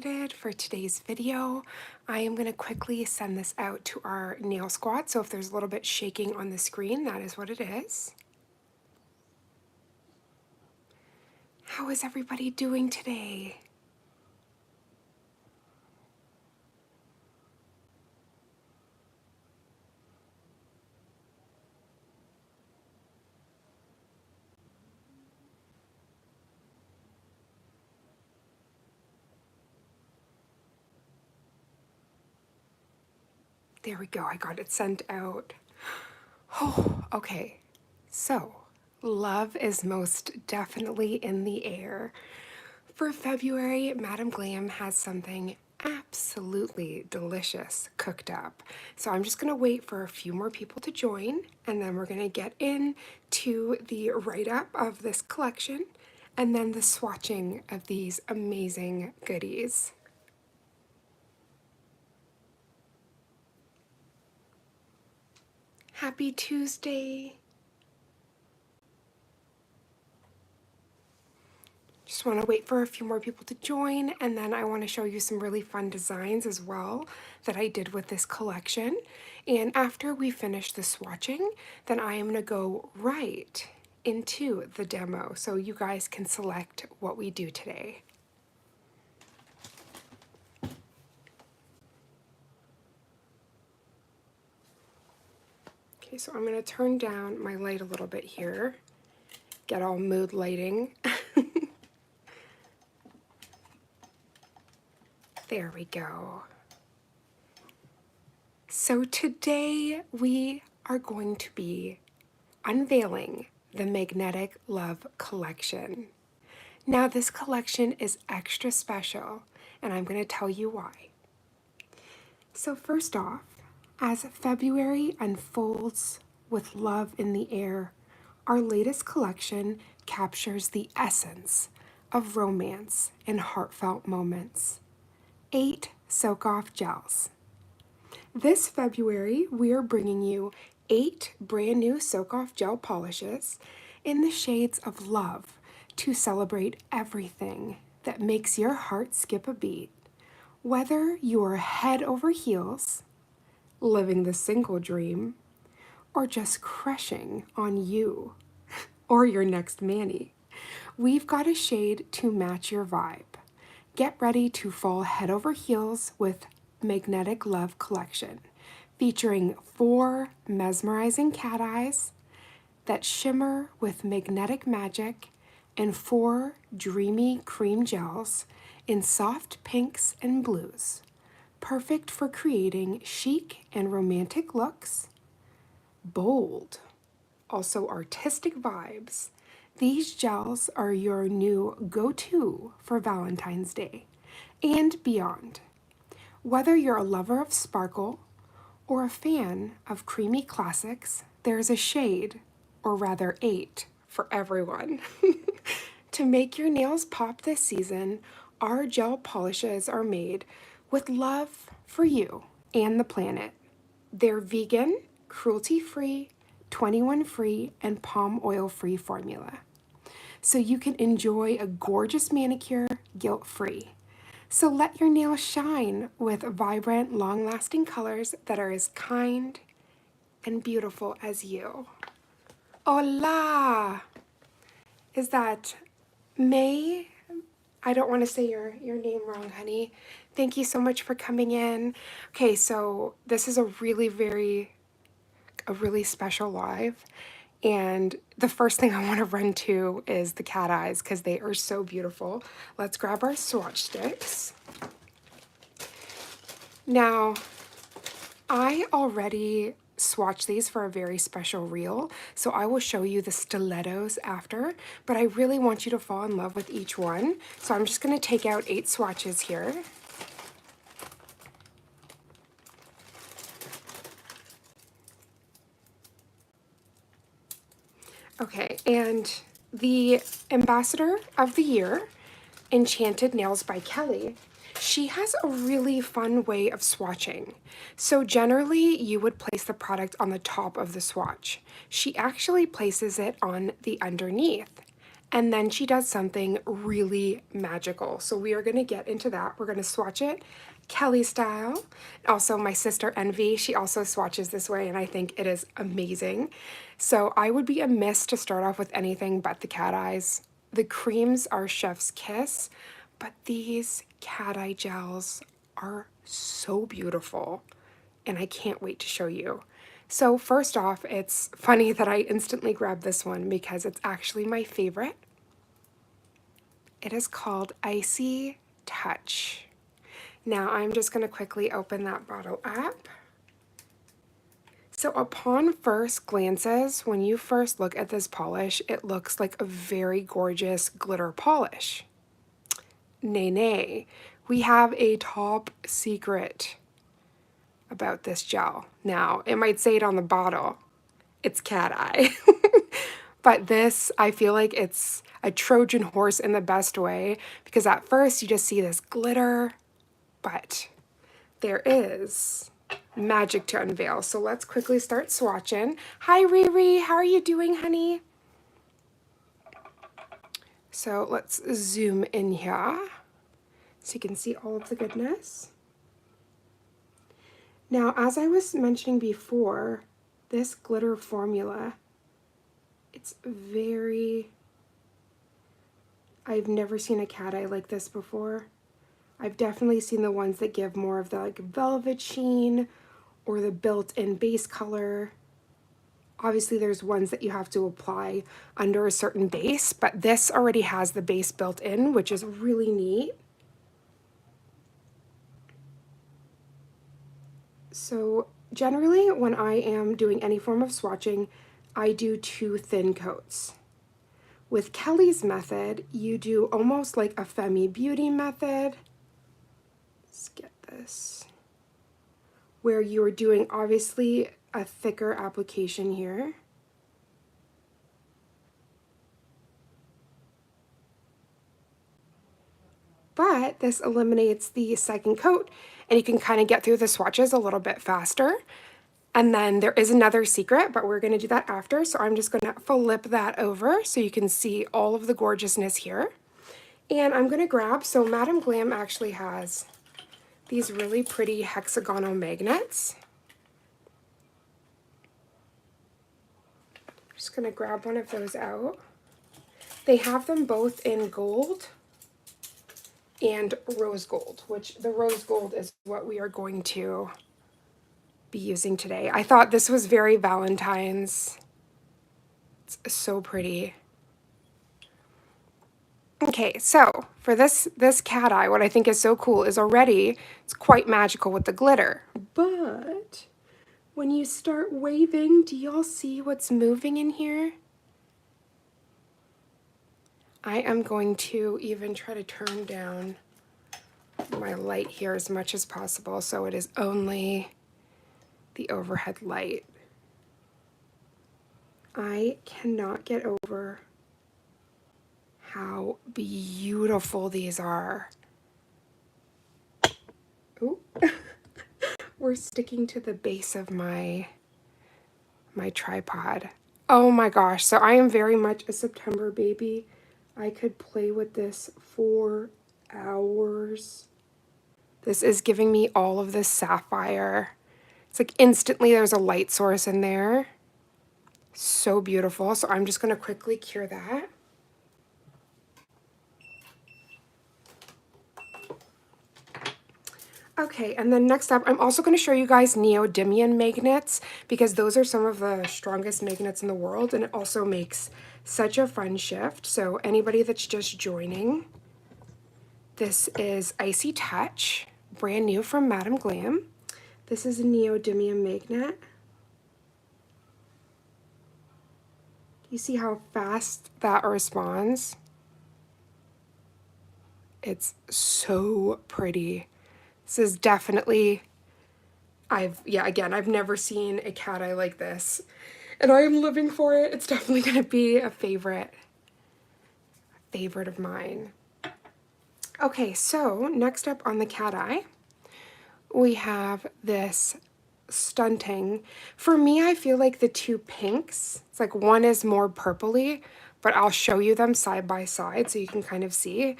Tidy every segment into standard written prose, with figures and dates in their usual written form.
For today's video, I am going to quickly send this out to our nail squad. So if there's a little bit shaking on the screen, that is what it is. How is everybody doing today? There we go. I got it sent out. Oh, okay. So, love is most definitely in the air. For February, Madam Glam has something absolutely delicious cooked up. So I'm just going to wait for a few more people to join, and then we're going to get into the write-up of this collection and then the swatching of these amazing goodies. Happy Tuesday! Just want to wait for a few more people to join, and then I want to show you some really fun designs as well that I did with this collection. And after we finish the swatching, then I am going to go right into the demo so you guys can select what we do today. Okay, so I'm going to turn down my light a little bit here, get all mood lighting. There we go. So today we are going to be unveiling the Magnetic Love Collection. Now this collection is extra special, and I'm going to tell you why. So first off, as February unfolds with love in the air, our latest collection captures the essence of romance and heartfelt moments. 8 soak-off gels. This February, we are bringing you 8 brand new soak-off gel polishes in the shades of love to celebrate everything that makes your heart skip a beat. Whether you are head over heels, living the single dream, or just crushing on you or your next Manny, we've got a shade to match your vibe. Get ready to fall head over heels with Magnetic Love Collection, featuring 4 mesmerizing cat eyes that shimmer with magnetic magic and 4 dreamy cream gels in soft pinks and blues, perfect for creating chic and romantic looks. Bold, also artistic vibes. These gels are your new go-to for Valentine's Day and beyond. Whether you're a lover of sparkle or a fan of creamy classics, there's a shade, or rather 8, for everyone. To make your nails pop this season, our gel polishes are made with love for you and the planet. They're vegan, cruelty-free, 21-free, and palm oil-free formula, so you can enjoy a gorgeous manicure guilt-free. So let your nails shine with vibrant, long-lasting colors that are as kind and beautiful as you. Hola! Is that May? I don't want to say your name wrong, honey. Thank you so much for coming in. Okay, so this is a really special live. And the first thing I want to run to is the cat eyes because they are so beautiful. Let's grab our swatch sticks. Now, I already swatched these for a very special reel, so I will show you the stilettos after, but I really want you to fall in love with each one. So I'm just going to take out 8 swatches here. Okay, and the Ambassador of the Year, Enchanted Nails by Kelly, she has a really fun way of swatching. So generally, you would place the product on the top of the swatch. She actually places it on the underneath. And then she does something really magical. So we are going to get into that. We're going to swatch it Kelly style. Also, my sister Envy, she also swatches this way, and I think it is amazing. So I would be amiss to start off with anything but the cat eyes. The creams are chef's kiss, but these cat eye gels are so beautiful, and I can't wait to show you. So first off, it's funny that I instantly grabbed this one because it's actually my favorite. It is called Icy Touch. Now I'm just going to quickly open that bottle up. So upon first glances, when you first look at this polish, it looks like a very gorgeous glitter polish. Nay, nay, we have a top secret about this gel. Now, it might say it on the bottle. It's cat eye. But this, I feel like it's a Trojan horse in the best way, because at first you just see this glitter, but there is magic to unveil. So let's quickly start swatching. Hi Riri, how are you doing, honey? So let's zoom in here so you can see all of the goodness. Now, as I was mentioning before, this glitter formula, it's very, I've never seen a cat eye like this before. I've definitely seen the ones that give more of the like velvet sheen or the built-in base color. Obviously there's ones that you have to apply under a certain base, but this already has the base built in, which is really neat. So generally when I am doing any form of swatching, I do 2 thin coats. With Kelly's method, you do almost like a Femi Beauty method. Let's get this. Where you're doing obviously a thicker application here. But this eliminates the second coat, and you can kind of get through the swatches a little bit faster. And then there is another secret, but we're going to do that after. So I'm just going to flip that over so you can see all of the gorgeousness here. And I'm going to grab, so Madam Glam actually has these really pretty hexagonal magnets. I'm just going to grab one of those out. They have them both in gold and rose gold, which the rose gold is what we are going to be using today. I thought this was very Valentine's. It's so pretty. Okay, so for this cat eye, what I think is so cool is already it's quite magical with the glitter. But when you start waving, do y'all see what's moving in here? I am going to even try to turn down my light here as much as possible so it is only the overhead light. I cannot get over how beautiful these are. Ooh. We're sticking to the base of my tripod. Oh my gosh, so I am very much a September baby. I could play with this for hours. This is giving me all of this sapphire. It's like instantly there's a light source in there. So beautiful. So I'm just going to quickly cure that. Okay, and then next up, I'm also going to show you guys neodymium magnets because those are some of the strongest magnets in the world, and it also makes such a fun shift. So anybody that's just joining, this is Icy Touch, brand new from Madam Glam. This is a neodymium magnet. You see how fast that responds? It's so pretty. This is definitely, I've never seen a cat eye like this, and I am living for it. It's definitely going to be a favorite of mine. Okay, so next up on the cat eye, we have this stunting. For me, I feel like the 2 pinks, it's like one is more purpley, but I'll show you them side by side so you can kind of see.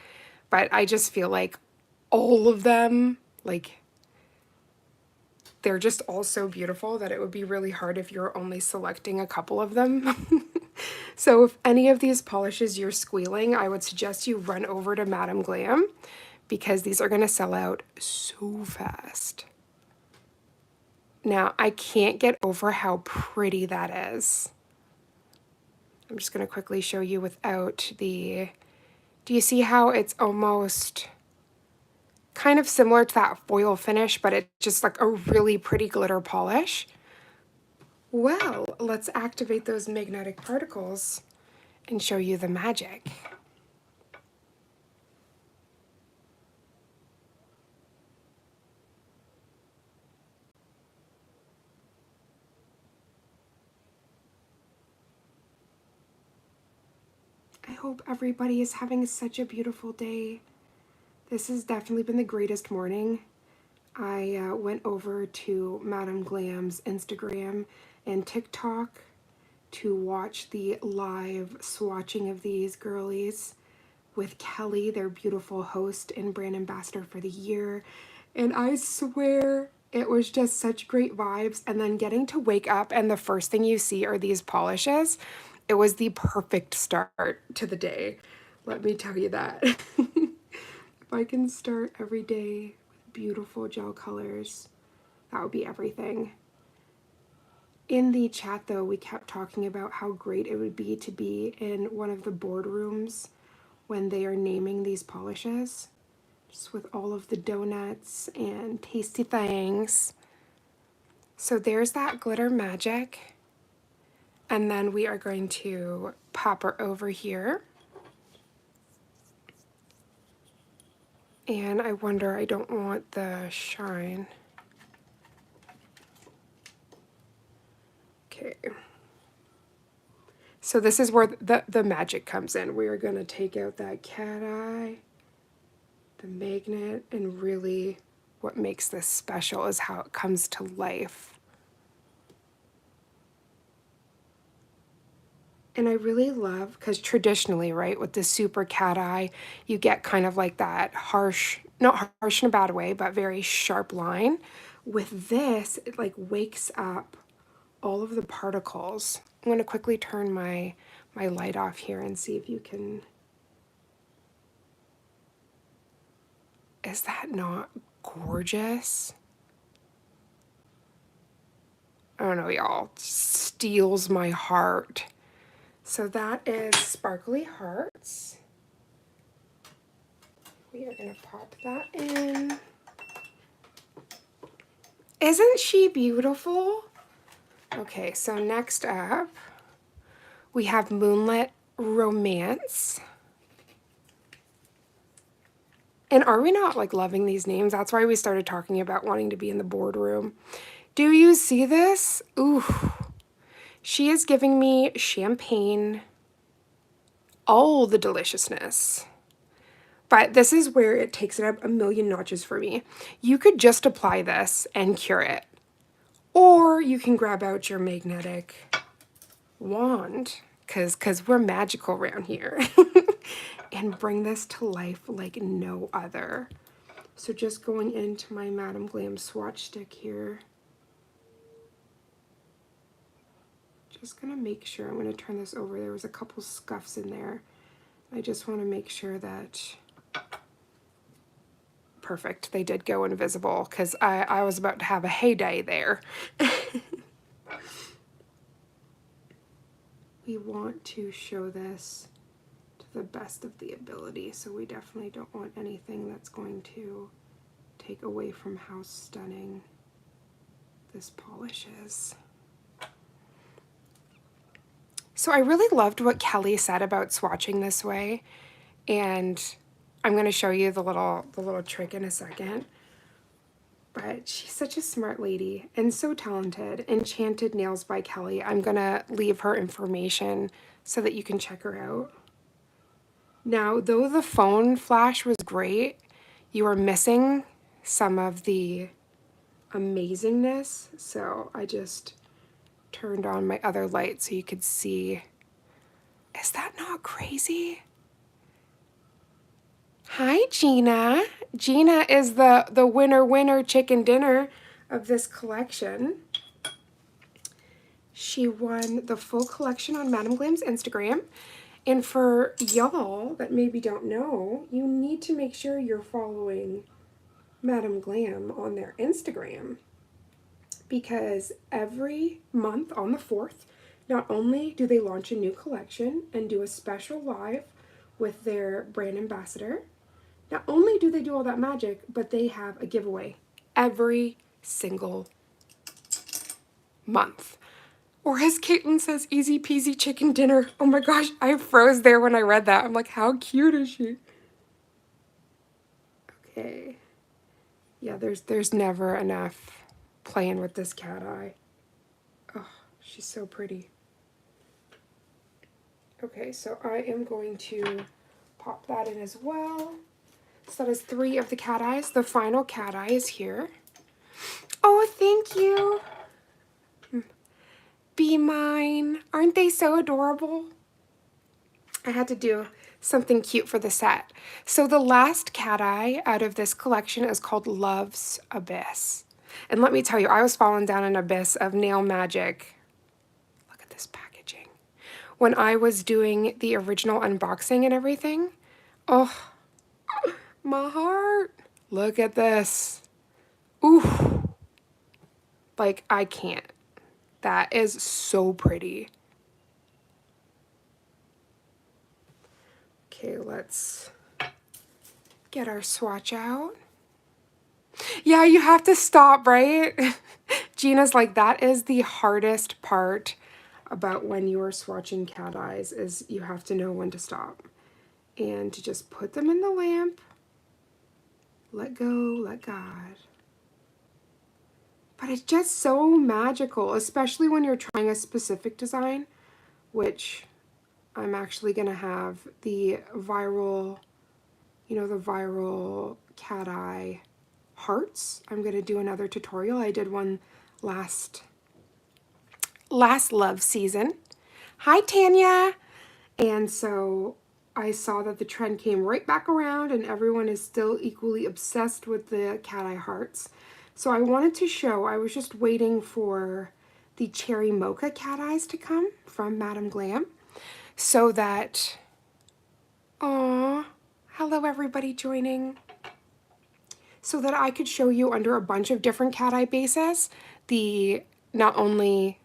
But I just feel like all of them, like, they're just all so beautiful that it would be really hard if you're only selecting a couple of them. So if any of these polishes you're squealing, I would suggest you run over to Madam Glam because these are going to sell out so fast. Now, I can't get over how pretty that is. I'm just going to quickly show you without the... Do you see how it's almost kind of similar to that foil finish, but it's just like a really pretty glitter polish? Well, let's activate those magnetic particles and show you the magic. I hope everybody is having such a beautiful day. This has definitely been the greatest morning. I went over to Madam Glam's Instagram and TikTok to watch the live swatching of these girlies with Kelly, their beautiful host and brand ambassador for the year. And I swear it was just such great vibes. And then getting to wake up and the first thing you see are these polishes. It was the perfect start to the day. Let me tell you that. If I can start every day with beautiful gel colors, that would be everything. In the chat, though, we kept talking about how great it would be to be in one of the boardrooms when they are naming these polishes, just with all of the donuts and tasty things. So there's that glitter magic. And then we are going to pop her over here. And I wonder, I don't want the shine. Okay. So this is where the magic comes in. We are going to take out that cat eye, the magnet, and really what makes this special is how it comes to life. And I really love, because traditionally, right, with the super cat eye, you get kind of like that harsh, not harsh in a bad way, but very sharp line. With this, it like wakes up all of the particles. I'm going to quickly turn my light off here and see if you can... Is that not gorgeous? I don't know, y'all. Steals my heart. So that is Sparkly Hearts. We are going to pop that in. Isn't she beautiful? Okay, so next up, we have Moonlit Romance. And are we not like loving these names? That's why we started talking about wanting to be in the boardroom. Do you see this? Ooh. She is giving me champagne, all the deliciousness. But this is where it takes it up a million notches for me. You could just apply this and cure it. Or you can grab out your magnetic wand, because we're magical around here, and bring this to life like no other. So just going into my Madam Glam swatch stick here. Just gonna make sure, I'm gonna turn this over. There was a couple scuffs in there. I just wanna make sure that, perfect, they did go invisible because I was about to have a heyday there. We want to show this to the best of the ability, so we definitely don't want anything that's going to take away from how stunning this polish is. So I really loved what Kelly said about swatching this way, and I'm going to show you the little trick in a second. But she's such a smart lady and so talented. Enchanted Nails by Kelly. I'm going to leave her information so that you can check her out. Now, though the phone flash was great, you are missing some of the amazingness. So I just turned on my other light so you could see Is that not crazy? Hi, Gina. Gina is the winner chicken dinner of this collection. She won the full collection on Madam Glam's Instagram. And for y'all that maybe don't know, you need to make sure you're following Madam Glam on their Instagram, because every month on the 4th, not only do they launch a new collection and do a special live with their brand ambassador, not only do they do all that magic, but they have a giveaway every single month. Or as Caitlin says, easy peasy chicken dinner. Oh my gosh, I froze there when I read that. I'm like, how cute is she? Okay. Yeah, there's never enough playing with this cat eye. Oh, she's so pretty. Okay, so I am going to pop that in as well. So that is 3 of the cat eyes. The final cat eye is here. Oh, thank you. Be mine. Aren't they so adorable? I had to do something cute for the set. So the last cat eye out of this collection is called Love's Abyss. And let me tell you, I was falling down an abyss of nail magic. Look at this packaging. When I was doing the original unboxing and everything, oh, my heart. Look at this. Ooh. Like, I can't. That is so pretty. Okay, let's get our swatch out. Yeah, you have to stop, right? Gina's like, that is the hardest part about when you are swatching cat eyes, is you have to know when to stop. And to just put them in the lamp. Let go, let God. But it's just so magical, especially when you're trying a specific design, which I'm actually going to have the viral, the viral cat eye hearts. I'm going to do another tutorial. I did one last love season. Hi, Tanya. And so I saw that the trend came right back around and everyone is still equally obsessed with the cat eye hearts. So I wanted to show, I was just waiting for the cherry mocha cat eyes to come from Madam Glam so that, aw, hello everybody joining, so that I could show you under a bunch of different cat eye bases, not only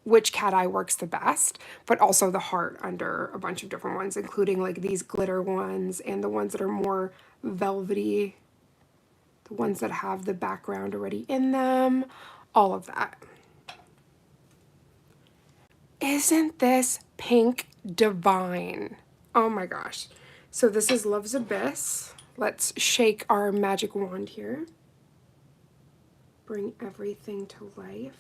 which cat eye works the best, but also the heart under a bunch of different ones, including like these glitter ones and the ones that are more velvety, the ones that have the background already in them, all of that. Isn't this pink divine? Oh my gosh. So this is Love's Abyss. Let's shake our magic wand here. Bring everything to life.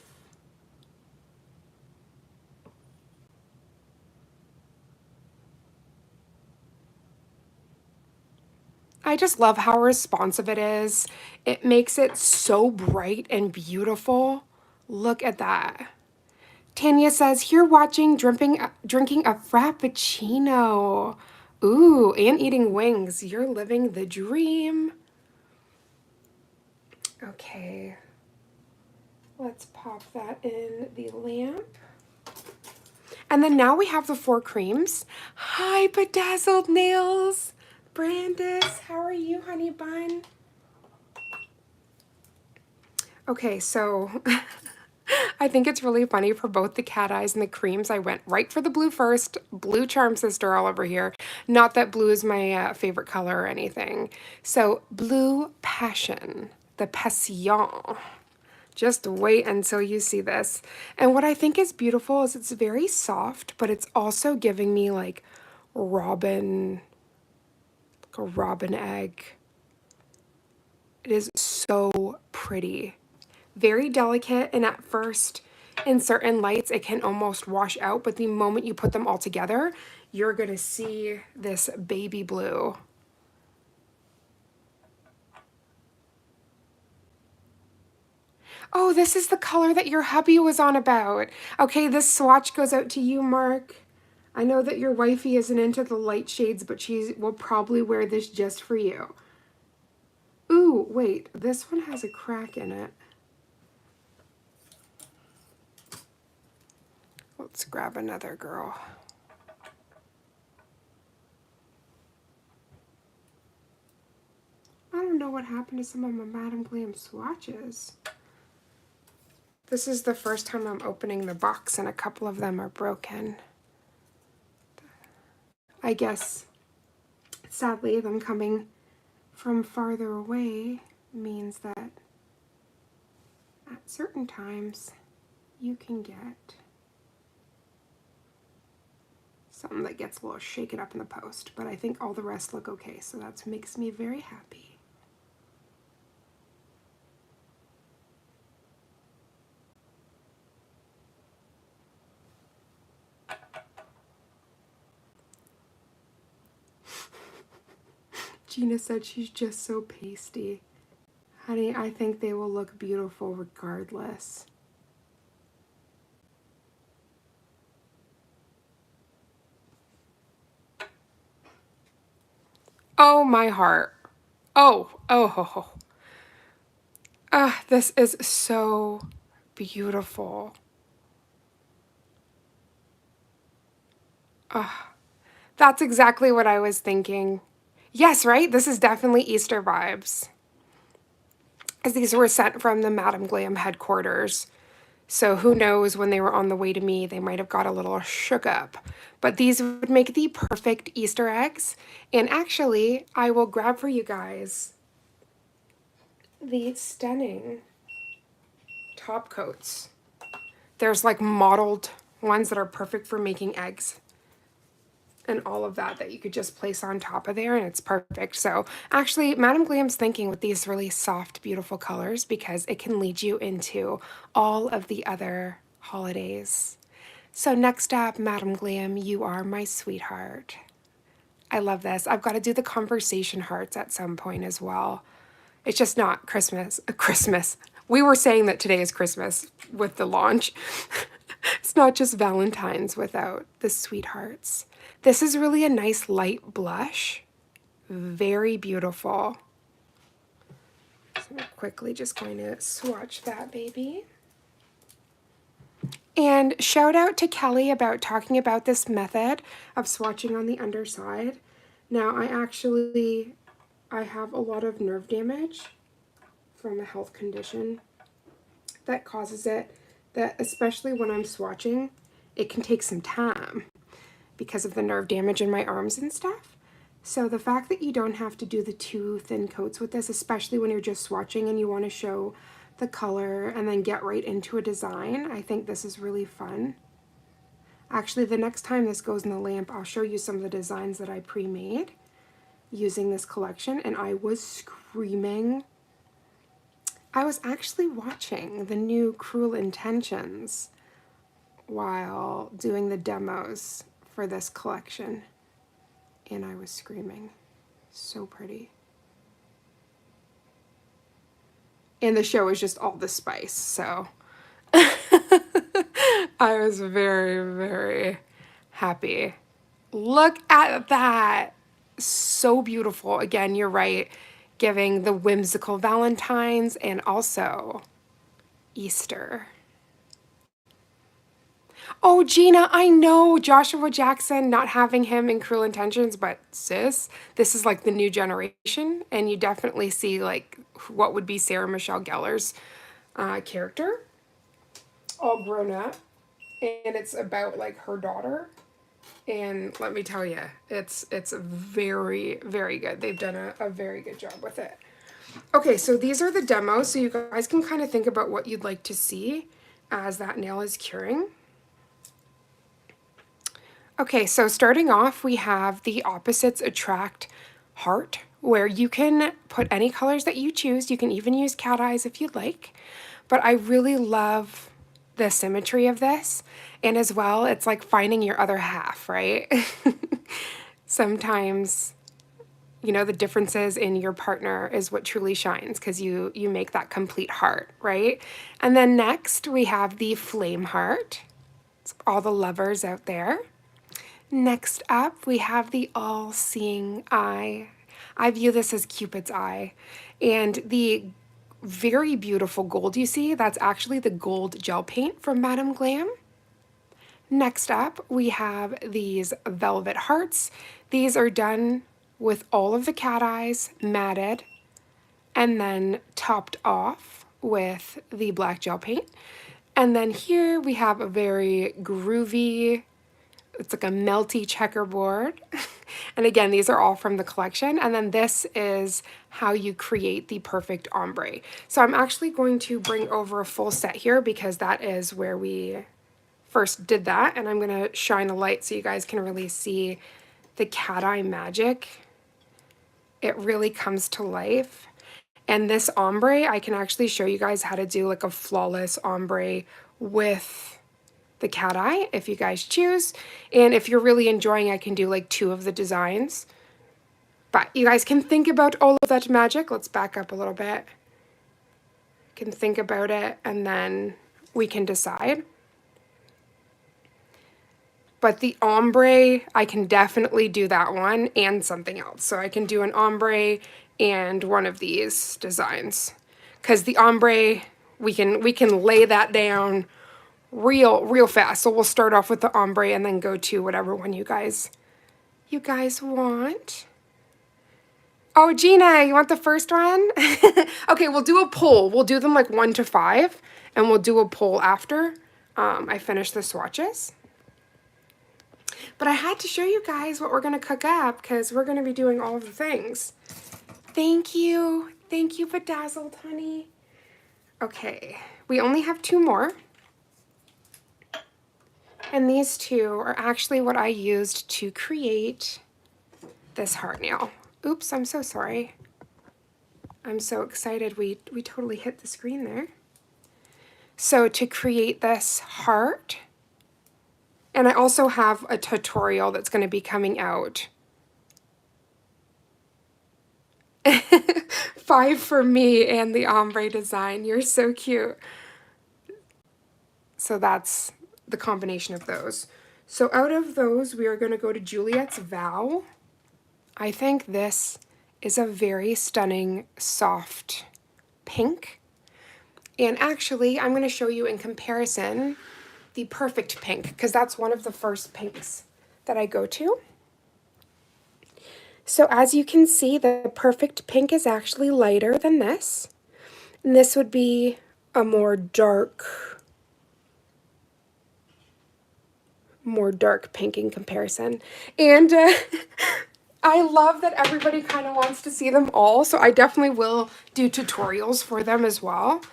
I just love how responsive it is. It makes it so bright and beautiful. Look at that. Tanya says, here watching, drinking a frappuccino. Ooh, and eating wings. You're living the dream. Okay. Let's pop that in the lamp. And then now we have the 4 creams. Hi, Bedazzled Nails. Brandis, how are you, honey bun? Okay, so I think it's really funny for both the cat eyes and the creams. I went right for the blue first. Blue charm sister all over here. Not that blue is my favorite color or anything. So blue passion, the passion. Just wait until you see this. And what I think is beautiful is it's very soft, but it's also giving me like robin, like a robin egg. It is so pretty. Very delicate, and at first, in certain lights, it can almost wash out, but the moment you put them all together, you're gonna see this baby blue. Oh, this is the color that your hubby was on about. Okay, this swatch goes out to you, Mark. I know that your wifey isn't into the light shades, but she will probably wear this just for you. Ooh, wait, this one has a crack in it. Let's grab another girl. I don't know what happened to some of my Madam Glam swatches. This is the first time I'm opening the box and a couple of them are broken. I guess, sadly, them coming from farther away means that at certain times you can get something that gets a little shaken up in the post, but I think all the rest look okay, so that makes me very happy. Gina said she's just so pasty. Honey, I think they will look beautiful regardless. Oh, my heart. Oh. This is so beautiful. That's exactly what I was thinking. Yes, right? This is definitely Easter vibes. As these were sent from the Madam Glam headquarters. So who knows, when they were on the way to me, they might have got a little shook up. But these would make the perfect Easter eggs. And actually, I will grab for you guys these stunning top coats. There's like mottled ones that are perfect for making eggs and all of that you could just place on top of there, and it's perfect. So actually, Madam Glam's thinking with these really soft, beautiful colors because it can lead you into all of the other holidays. So next up, Madam Glam, you are my sweetheart. I love this. I've got to do the conversation hearts at some point as well. It's just not Christmas. Christmas. We were saying that today is Christmas with the launch. It's not just Valentine's without the sweethearts. This is really a nice light blush. Very beautiful. So I'm quickly just going to swatch that baby. And shout out to Kelly about talking about this method of swatching on the underside. Now I have a lot of nerve damage from a health condition that causes it, that especially when I'm swatching, it can take some time because of the nerve damage in my arms and stuff. So the fact that you don't have to do the too thin coats with this, especially when you're just swatching and you want to show the color and then get right into a design, I think this is really fun. Actually, the next time this goes in the lamp, I'll show you some of the designs that I pre-made using this collection, and I was screaming. I was actually watching the new Cruel Intentions while doing the demos for this collection, and I was screaming. So pretty. And the show is just all the spice, so I was very, very happy. Look at that. So beautiful. Again, you're right, giving the whimsical Valentine's and also Easter. Oh, Gina, I know Joshua Jackson, not having him in Cruel Intentions, but sis, this is like the new generation, and you definitely see like what would be Sarah Michelle Gellar's character, all grown up, and it's about like her daughter. And let me tell you, it's very, very good. They've done a very good job with it. Okay, so these are the demos, so you guys can kind of think about what you'd like to see as that nail is curing. Okay, so starting off, we have the Opposites Attract heart, where you can put any colors that you choose. You can even use cat eyes if you'd like. But I really love the symmetry of this. And as well, it's like finding your other half, right? Sometimes, you know, the differences in your partner is what truly shines because you make that complete heart, right? And then next, we have the Flame Heart. It's all the lovers out there. Next up, we have the all-seeing eye. I view this as Cupid's eye. And the very beautiful gold you see, that's actually the gold gel paint from Madam Glam. Next up, we have these velvet hearts. These are done with all of the cat eyes matted and then topped off with the black gel paint. And then here we have a very groovy, it's like a melty checkerboard. And again, these are all from the collection. And then this is how you create the perfect ombre. So I'm actually going to bring over a full set here because that is where we first did that. And I'm gonna shine a light so you guys can really see the cat eye magic. It really comes to life. And this ombre, I can actually show you guys how to do like a flawless ombre with the cat eye if you guys choose. And if you're really enjoying, I can do like 2 of the designs. But you guys can think about all of that magic. Let's back up a little bit. You can think about it and then we can decide. But the ombre, I can definitely do that one and something else. So I can do an ombre and one of these designs. Because the ombre, we can lay that down real fast. So we'll start off with the ombre and then go to whatever one you guys want. Oh, Gina, you want the first one? Okay, we'll do a poll. We'll do them like 1 to 5 and we'll do a poll after I finish the swatches. But I had to show you guys what we're going to cook up because we're going to be doing all of the things. Thank you. Thank you, Bedazzled, honey. Okay, we only have 2 more. And these 2 are actually what I used to create this heart nail. Oops, I'm so sorry. I'm so excited we totally hit the screen there. So to create this heart, and I also have a tutorial that's going to be coming out. 5 for me and the ombre design. You're so cute. So that's the combination of those. So out of those, we are going to go to Juliet's Vow. I think this is a very stunning, soft pink. And actually, I'm going to show you in comparison the perfect pink, because that's one of the first pinks that I go to. So as you can see, the perfect pink is actually lighter than this. And this would be a more dark pink in comparison. And I love that everybody kind of wants to see them all, so I definitely will do tutorials for them as well.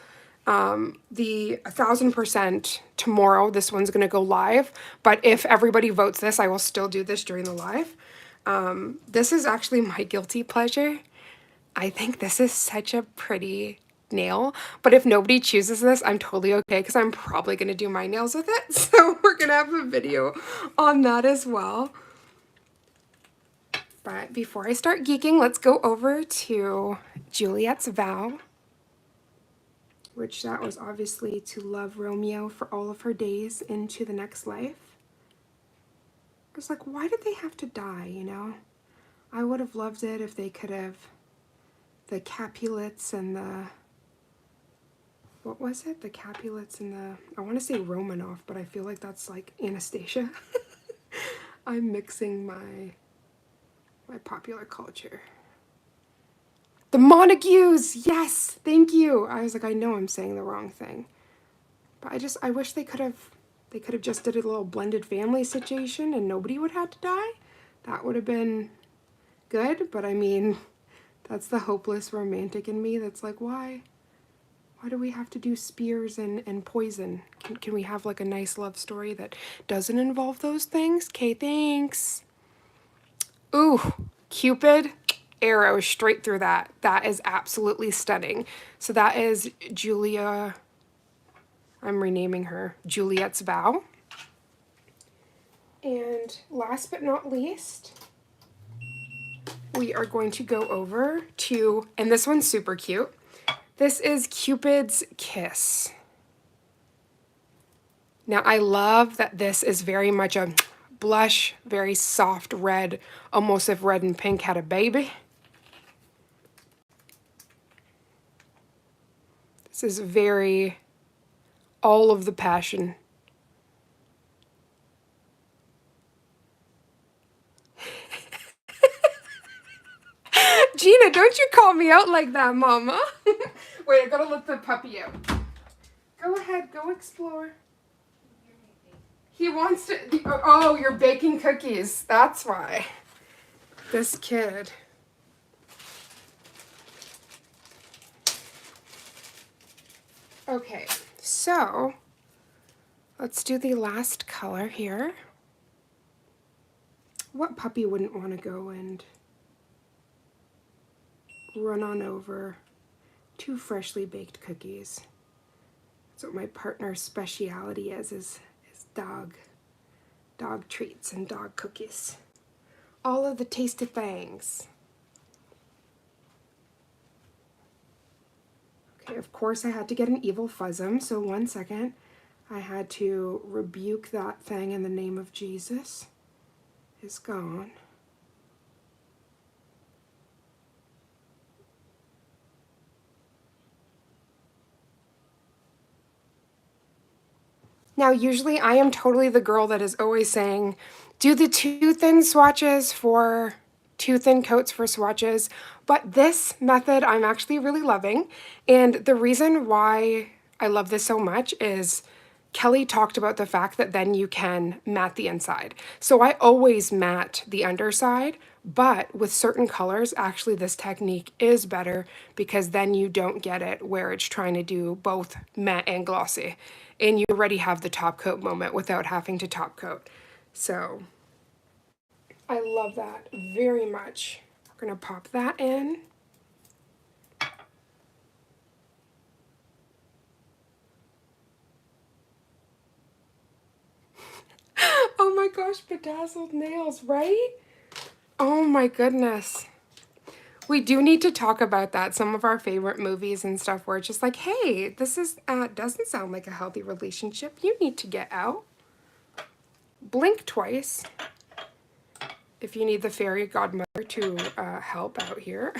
The 1000% tomorrow, this one's going to go live, but if everybody votes this, I will still do this during the live. This is actually my guilty pleasure. I think this is such a pretty nail, but if nobody chooses this, I'm totally okay because I'm probably going to do my nails with it. So we're going to have a video on that as well. But before I start geeking, let's go over to Juliet's Vow, which that was obviously to love Romeo for all of her days into the next life. I was like, why did they have to die, you know? I would have loved it if they could have the Capulets and the, what was it? The Capulets and the, I want to say Romanov, but I feel like that's like Anastasia. I'm mixing my popular culture. The Montagues, yes, thank you. I was like, I know I'm saying the wrong thing, but I wish they could have just did a little blended family situation and nobody would have to die. That would have been good, but I mean, that's the hopeless romantic in me that's like, why do we have to do spears and poison? Can we have like a nice love story that doesn't involve those things? Okay, thanks. Ooh, Cupid, arrow straight through that. That is absolutely stunning. So that is Julia, I'm renaming her Juliet's Vow. And last but not least, we are going to go over to, and this one's super cute. This is Cupid's Kiss. Now I love that this is very much a blush, very soft red, almost if red and pink had a baby. This is very all of the passion. Gina, don't you call me out like that, Mama. Wait, I gotta let the puppy out. Go ahead, go explore. He wants to, oh, you're baking cookies. That's why. This kid. Okay, so let's do the last color here. What puppy wouldn't want to go and run on over 2 freshly baked cookies? That's what my partner's speciality is dog treats and dog cookies. All of the tasty things. Okay, of course I had to get an evil fuzzum, so 1 second. I had to rebuke that thing in the name of Jesus. It's gone. Now, usually I am totally the girl that is always saying, do the 2 thin swatches for 2 thin coats for swatches, but this method I'm actually really loving. And the reason why I love this so much is Kelly talked about the fact that then you can matte the inside. So I always matte the underside, but with certain colors, actually this technique is better because then you don't get it where it's trying to do both matte and glossy. And you already have the top coat moment without having to top coat. So I love that very much. We're gonna pop that in. Oh my gosh, bedazzled nails, right? Oh my goodness. We do need to talk about that. Some of our favorite movies and stuff where it's just like, hey, this is doesn't sound like a healthy relationship. You need to get out. Blink twice if you need the fairy godmother to help out here.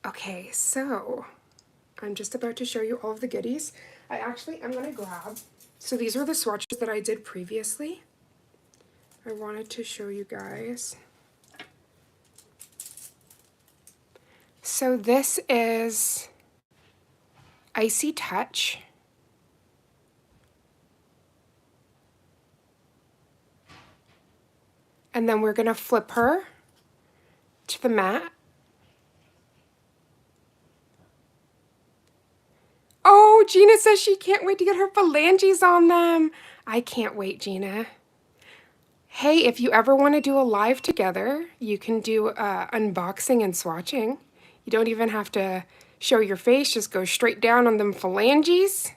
Okay, so I'm just about to show you all of the goodies. I'm gonna grab, so these were the swatches that I did previously. I wanted to show you guys. So this is Icy Touch. And then we're gonna flip her to the matte. Oh, Gina says she can't wait to get her phalanges on them. I can't wait, Gina. Hey, if you ever want to do a live together, you can do unboxing and swatching. You don't even have to show your face, just go straight down on them phalanges.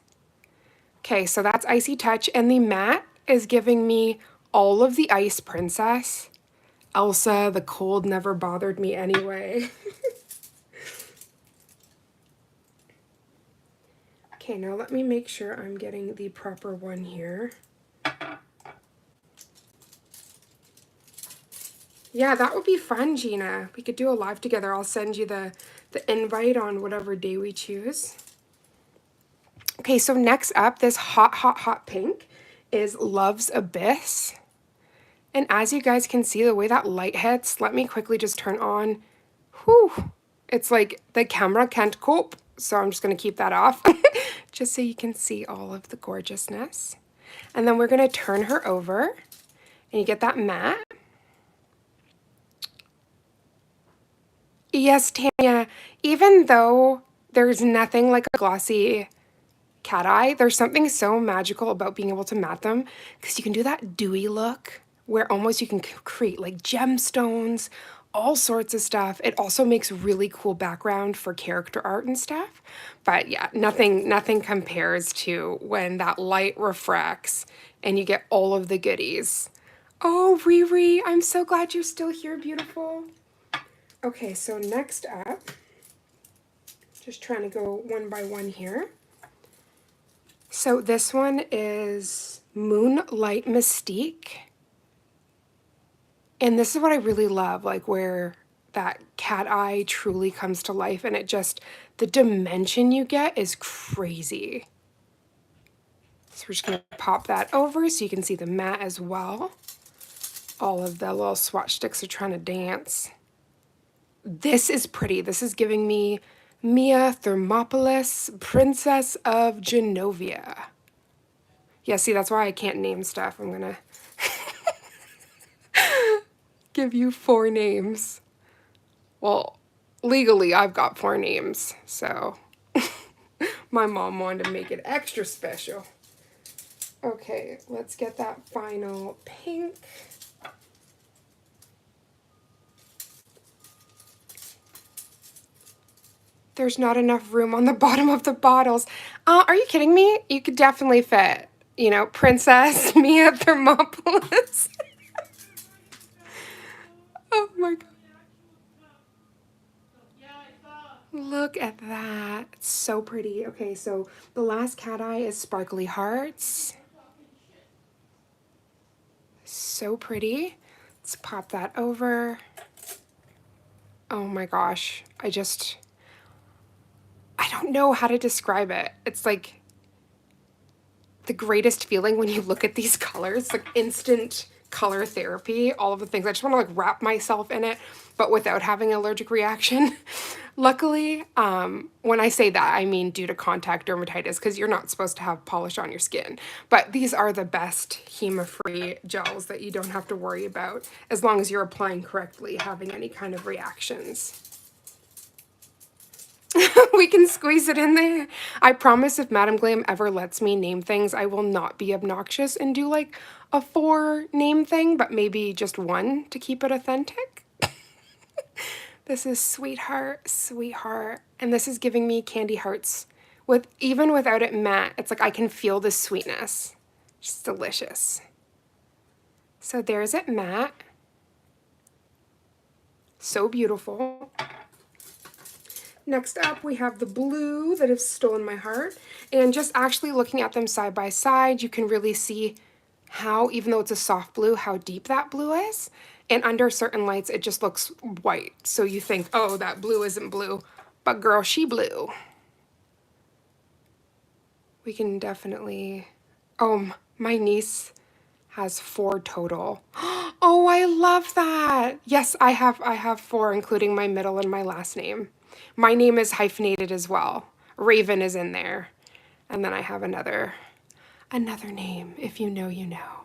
Okay, so that's Icy Touch, and the matte is giving me all of the Ice Princess. Elsa, the cold never bothered me anyway. Okay, now let me make sure I'm getting the proper one here. Yeah, that would be fun, Gina. We could do a live together. I'll send you the invite on whatever day we choose. Okay, so next up, this hot, hot, hot pink is Love's Abyss. And as you guys can see, the way that light hits, let me quickly just turn on. Whew, it's like the camera can't cope, so I'm just gonna keep that off, just so you can see all of the gorgeousness. And then we're gonna turn her over, and you get that matte. Yes, Tanya, even though there's nothing like a glossy cat eye, there's something so magical about being able to matte them because you can do that dewy look where almost you can create like gemstones, all sorts of stuff. It also makes really cool background for character art and stuff. But yeah, nothing compares to when that light refracts and you get all of the goodies. Oh, Riri, I'm so glad you're still here, beautiful. Okay, so next up, just trying to go one by one here. So this one is Moonlight Mystique. And this is what I really love, like where that cat eye truly comes to life, and it just, the dimension you get is crazy. So we're just gonna pop that over so you can see the matte as well. All of the little swatch sticks are trying to dance. This is pretty. This is giving me Mia Thermopolis, Princess of Genovia. Yeah, see, that's why I can't name stuff. I'm gonna give you 4 names. Well, legally, I've got 4 names, so my mom wanted to make it extra special. Okay, let's get that final pink. There's not enough room on the bottom of the bottles. Are you kidding me? You could definitely fit, you know, Princess Mia Thermopolis. Oh my God. Look at that. It's so pretty. Okay, so the last cat eye is Sparkly Hearts. So pretty. Let's pop that over. Oh my gosh. I don't know how to describe it. It's like the greatest feeling when you look at these colors, like instant color therapy, all of the things. I just want to like wrap myself in it, but without having an allergic reaction. Luckily, when I say that, I mean due to contact dermatitis, because you're not supposed to have polish on your skin. But these are the best HEMA-free gels that you don't have to worry about, as long as you're applying correctly, having any kind of reactions. We can squeeze it in there. I promise if Madam Glam ever lets me name things, I will not be obnoxious and do like a 4 name thing, but maybe just 1 to keep it authentic. This is Sweetheart, Sweetheart. And this is giving me candy hearts. Even without it matte, it's like I can feel the sweetness. Just delicious. So there's it matte. So beautiful. Next up, we have the blue that has stolen my heart. And just actually looking at them side by side, you can really see how, even though it's a soft blue, how deep that blue is. And under certain lights, it just looks white. So you think, oh, that blue isn't blue. But girl, she blue. We can definitely... Oh, my niece has 4 total. Oh, I love that. Yes, I have 4, including my middle and my last name. My name is hyphenated as well. Raven is in there. And then I have another name. If you know, you know.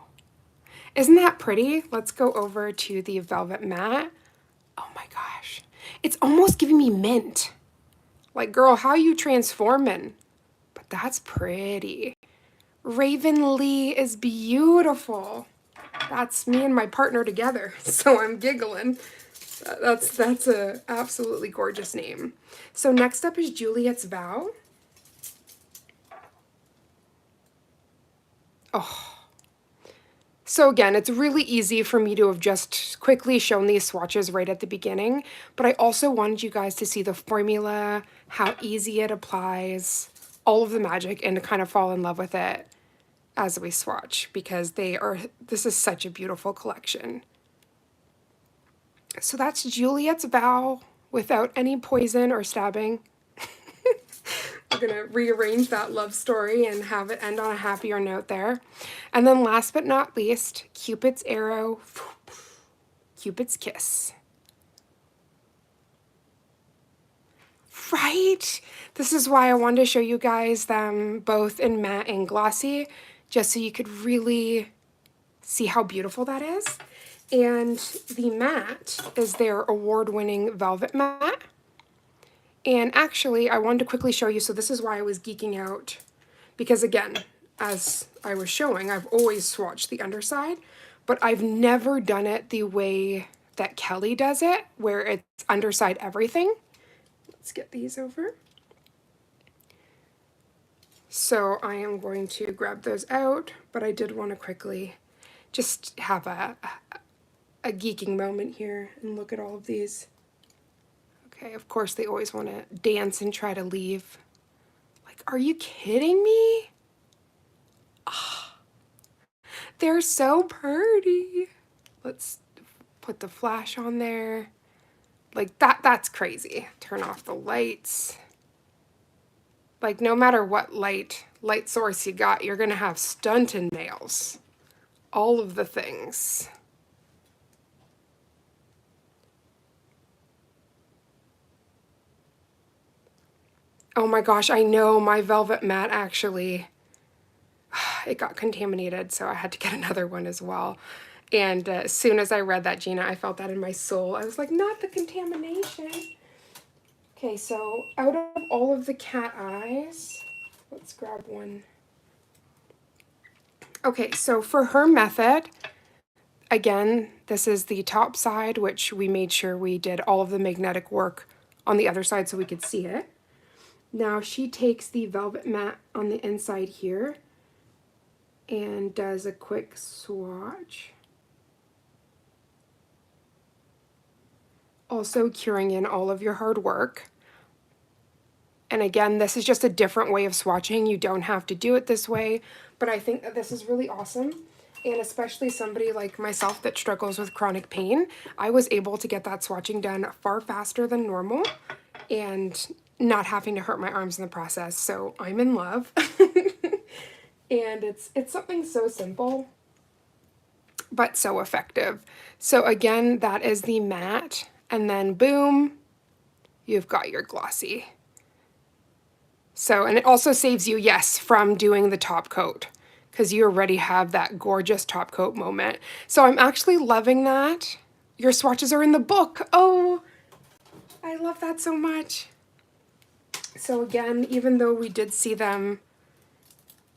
Isn't that pretty? Let's go over to the Velvet Matte. Oh my gosh. It's almost giving me mint. Like, girl, how you transforming? But that's pretty. Raven Lee is beautiful. That's me and my partner together, so I'm giggling. That's a absolutely gorgeous name. So next up is Juliet's Vow. Oh. So again, it's really easy for me to have just quickly shown these swatches right at the beginning, but I also wanted you guys to see the formula, how easy it applies, all of the magic, and to kind of fall in love with it as we swatch, because this is such a beautiful collection. So that's Juliet's Vow without any poison or stabbing. We're gonna rearrange that love story and have it end on a happier note there. And then last but not least, Cupid's Arrow, Cupid's Kiss. Right? This is why I wanted to show you guys them both in matte and glossy, just so you could really see how beautiful that is. And the matte is their award-winning Velvet Matte. And actually, I wanted to quickly show you, so this is why I was geeking out, because again, as I was showing, I've always swatched the underside, but I've never done it the way that Kelly does it, where it's underside everything. Let's get these over. So I am going to grab those out, but I did want to quickly just have a geeking moment here and look at all of these. Okay, of course they always want to dance and try to leave. Like, are you kidding me? They're so pretty. Let's put the flash on there. Like that's crazy. Turn off the lights. Like no matter what light source you got, you're gonna have stunted nails. All of the things. Oh my gosh, I know my velvet matte actually, it got contaminated, so I had to get another one as well. And as soon as I read that, Gina, I felt that in my soul. I was like, not the contamination. Okay, so out of all of the cat eyes, let's grab one. Okay, so for her method, again, this is the top side, which we made sure we did all of the magnetic work on the other side so we could see it. Now she takes the velvet matte on the inside here and does a quick swatch. Also curing in all of your hard work. And again, this is just a different way of swatching. You don't have to do it this way, but I think that this is really awesome. And especially somebody like myself that struggles with chronic pain, I was able to get that swatching done far faster than normal and not having to hurt my arms in the process. So I'm in love. And it's something so simple, but so effective. So again, that is the matte, and then boom, you've got your glossy. So, and it also saves you, yes, from doing the top coat, because you already have that gorgeous top coat moment. So I'm actually loving that. Your swatches are in the book. Oh, I love that so much. So again, even though we did see them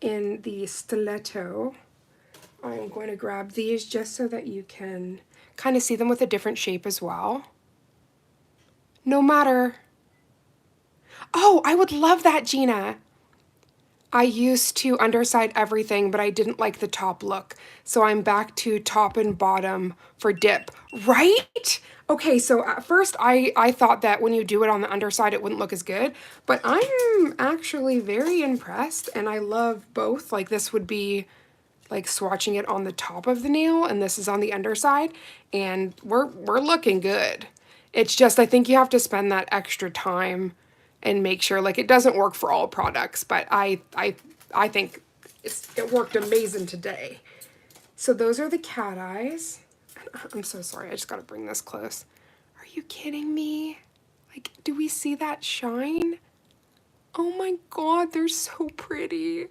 in the stiletto, I'm going to grab these just so that you can kind of see them with a different shape as well. No matter... Oh, I would love that, Gina. I used to underside everything, but I didn't like the top look. So I'm back to top and bottom for dip, right? Okay, so at first I thought that when you do it on the underside, it wouldn't look as good, but I'm actually very impressed and I love both. Like this would be like swatching it on the top of the nail and this is on the underside and we're looking good. It's just, I think you have to spend that extra time and make sure, like, it doesn't work for all products, but I think it worked amazing today. So those are the cat eyes. I'm so sorry, I just gotta bring this close. Are you kidding me? Like, do we see that shine? Oh my God, they're so pretty.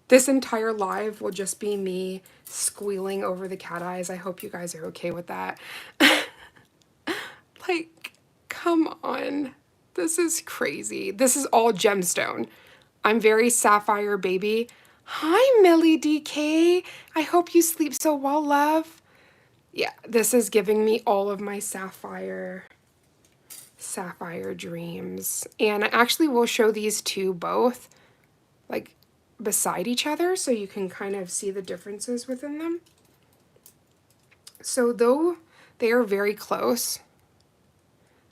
This entire live will just be me squealing over the cat eyes. I hope you guys are okay with that. Like, come on. This is crazy. This is all gemstone. I'm very sapphire baby. Hi, Millie DK. I hope you sleep so well, love. Yeah, this is giving me all of my sapphire dreams. And I actually will show these two both, like, beside each other so you can kind of see the differences within them. So though they are very close,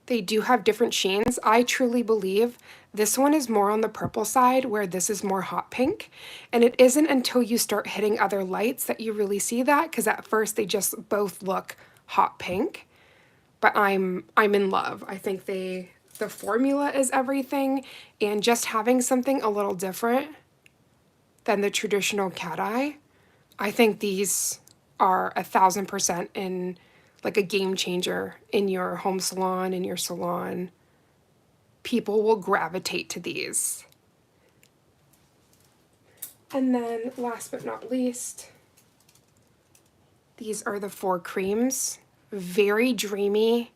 they do have different sheens. I truly believe this one is more on the purple side where this is more hot pink. And it isn't until you start hitting other lights that you really see that, because at first they just both look hot pink. But I'm in love. I think the formula is everything, and just having something a little different than the traditional cat eye, I think these are 1000% in like a game changer in your home salon, in your salon. People will gravitate to these. And then last but not least, these are the 4 creams. Very dreamy.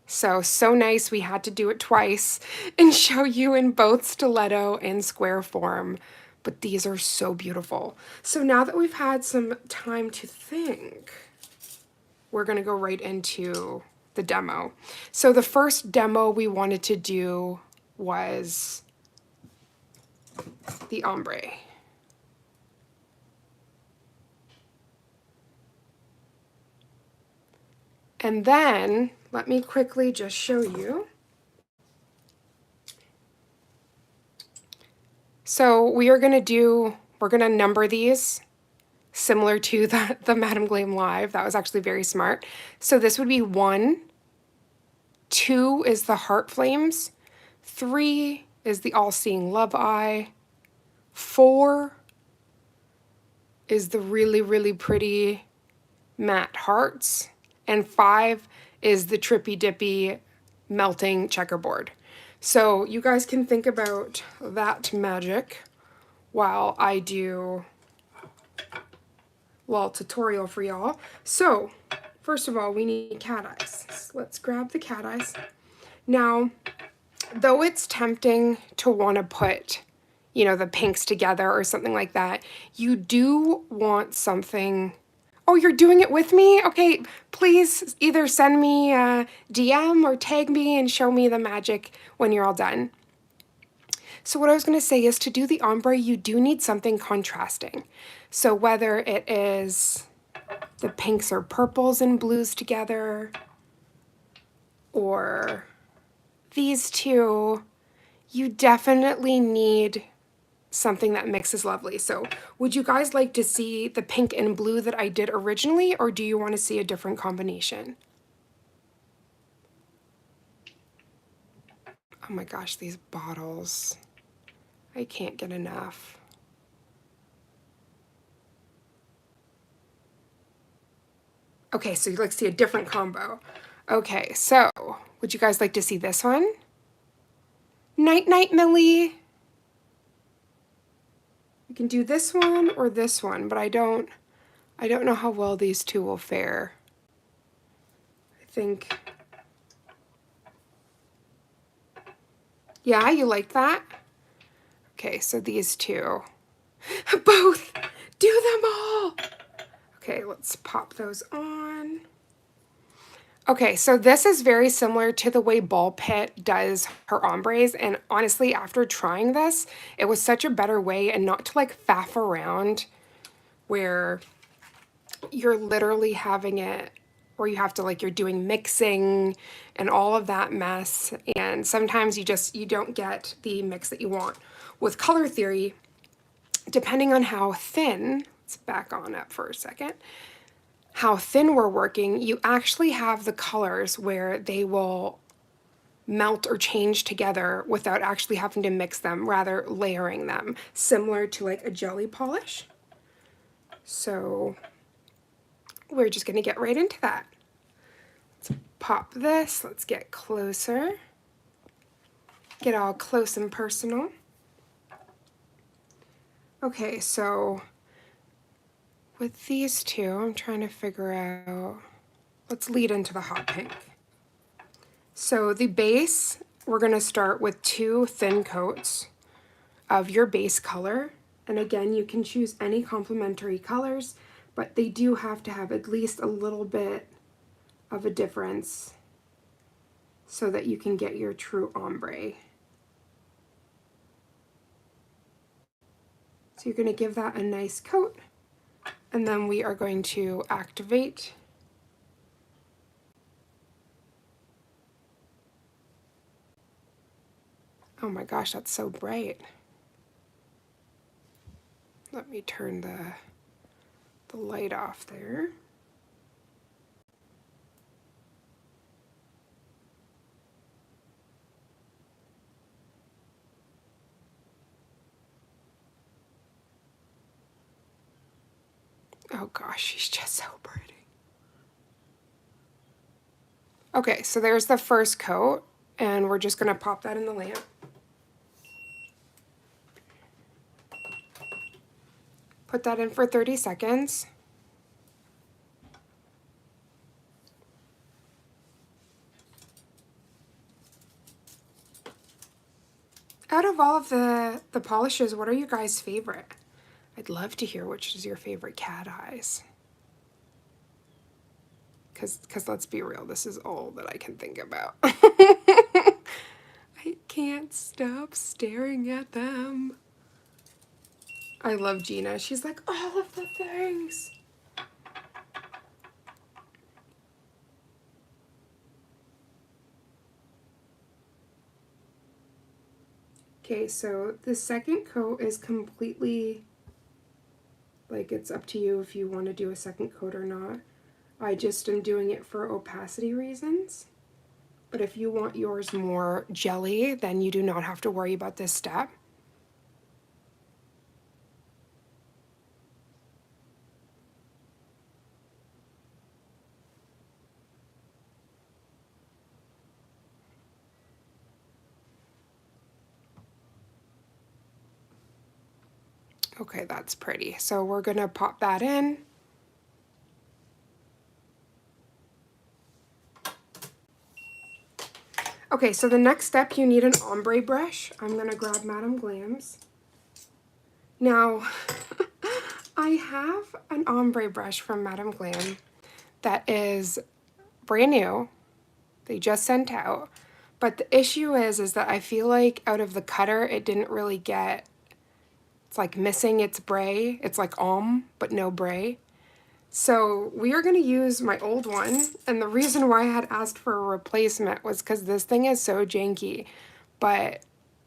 So nice. We had to do it twice and show you in both stiletto and square form. But these are so beautiful. So now that we've had some time to think, we're going to go right into the demo. So the first demo we wanted to do was the ombre. And then let me quickly just show you. So we are going to do we're gonna number these similar to the Madam Glam Live. That was actually very smart. So this would be 1, 2 is the heart flames, 3 is the all-seeing love eye, 4 is the really, really pretty matte hearts, and 5 is the trippy dippy melting checkerboard. So you guys can think about that magic while I do a little tutorial for y'all. So first of all, we need cat eyes. So let's grab the cat eyes. Now, though it's tempting to want to put, you know, the pinks together or something like that, you do want something. Oh, you're doing it with me? Okay, please either send me a DM or tag me and show me the magic when you're all done. So what I was going to say is, to do the ombre, you do need something contrasting. So whether it is the pinks or purples and blues together, or these two, you definitely need something that mixes lovely. So would you guys like to see the pink and blue that I did originally, or do you want to see a different combination? Oh my gosh, these bottles. I can't get enough. Okay, so you'd like to see a different combo. Okay, so would you guys like to see this one? Night Night Millie. We can do this one or this one, but I don't know how well these two will fare. I think, yeah, you like that? Okay, so these two. Both! Do them all! Okay, let's pop those on. Okay, so this is very similar to the way Ball Pit does her ombres, and honestly, after trying this, it was such a better way, and not to like faff around where you're literally having it, or you have to like, you're doing mixing and all of that mess, and sometimes you don't get the mix that you want. With Color Theory, depending on how thin, let's back on up for a second, how thin we're working, you actually have the colors where they will melt or change together without actually having to mix them, rather layering them, similar to like a jelly polish. So we're just gonna get right into that. Let's pop this, let's get closer, get all close and personal. Okay, so with these two, I'm trying to figure out, let's lead into the hot pink. So the base, we're gonna start with 2 thin coats of your base color. And again, you can choose any complementary colors, but they do have to have at least a little bit of a difference so that you can get your true ombre. So you're gonna give that a nice coat, and then we are going to activate. Oh my gosh, that's so bright. Let me turn the light off there. Oh gosh, she's just so pretty. Okay, so there's the first coat, and we're just gonna pop that in the lamp. Put that in for 30 seconds. Out of all of the polishes, what are you guys' favorite? I'd love to hear which is your favorite cat eyes. Because let's be real, this is all that I can think about. I can't stop staring at them. I love Gina. She's like, all of the things. Okay, so the second coat is completely Like, it's up to you if you want to do a second coat or not. I just am doing it for opacity reasons. But if you want yours more jelly, then you do not have to worry about this step. Okay, that's pretty. So we're gonna pop that in. Okay, so the next step, you need an ombre brush. I'm gonna grab Madam Glam's. Now, I have an ombre brush from Madam Glam that is brand new. They just sent out. But the issue is that I feel like out of the cutter, it didn't really get, it's like missing its bray. It's like but no bray. So we are going to use my old one. And the reason why I had asked for a replacement was because this thing is so janky. But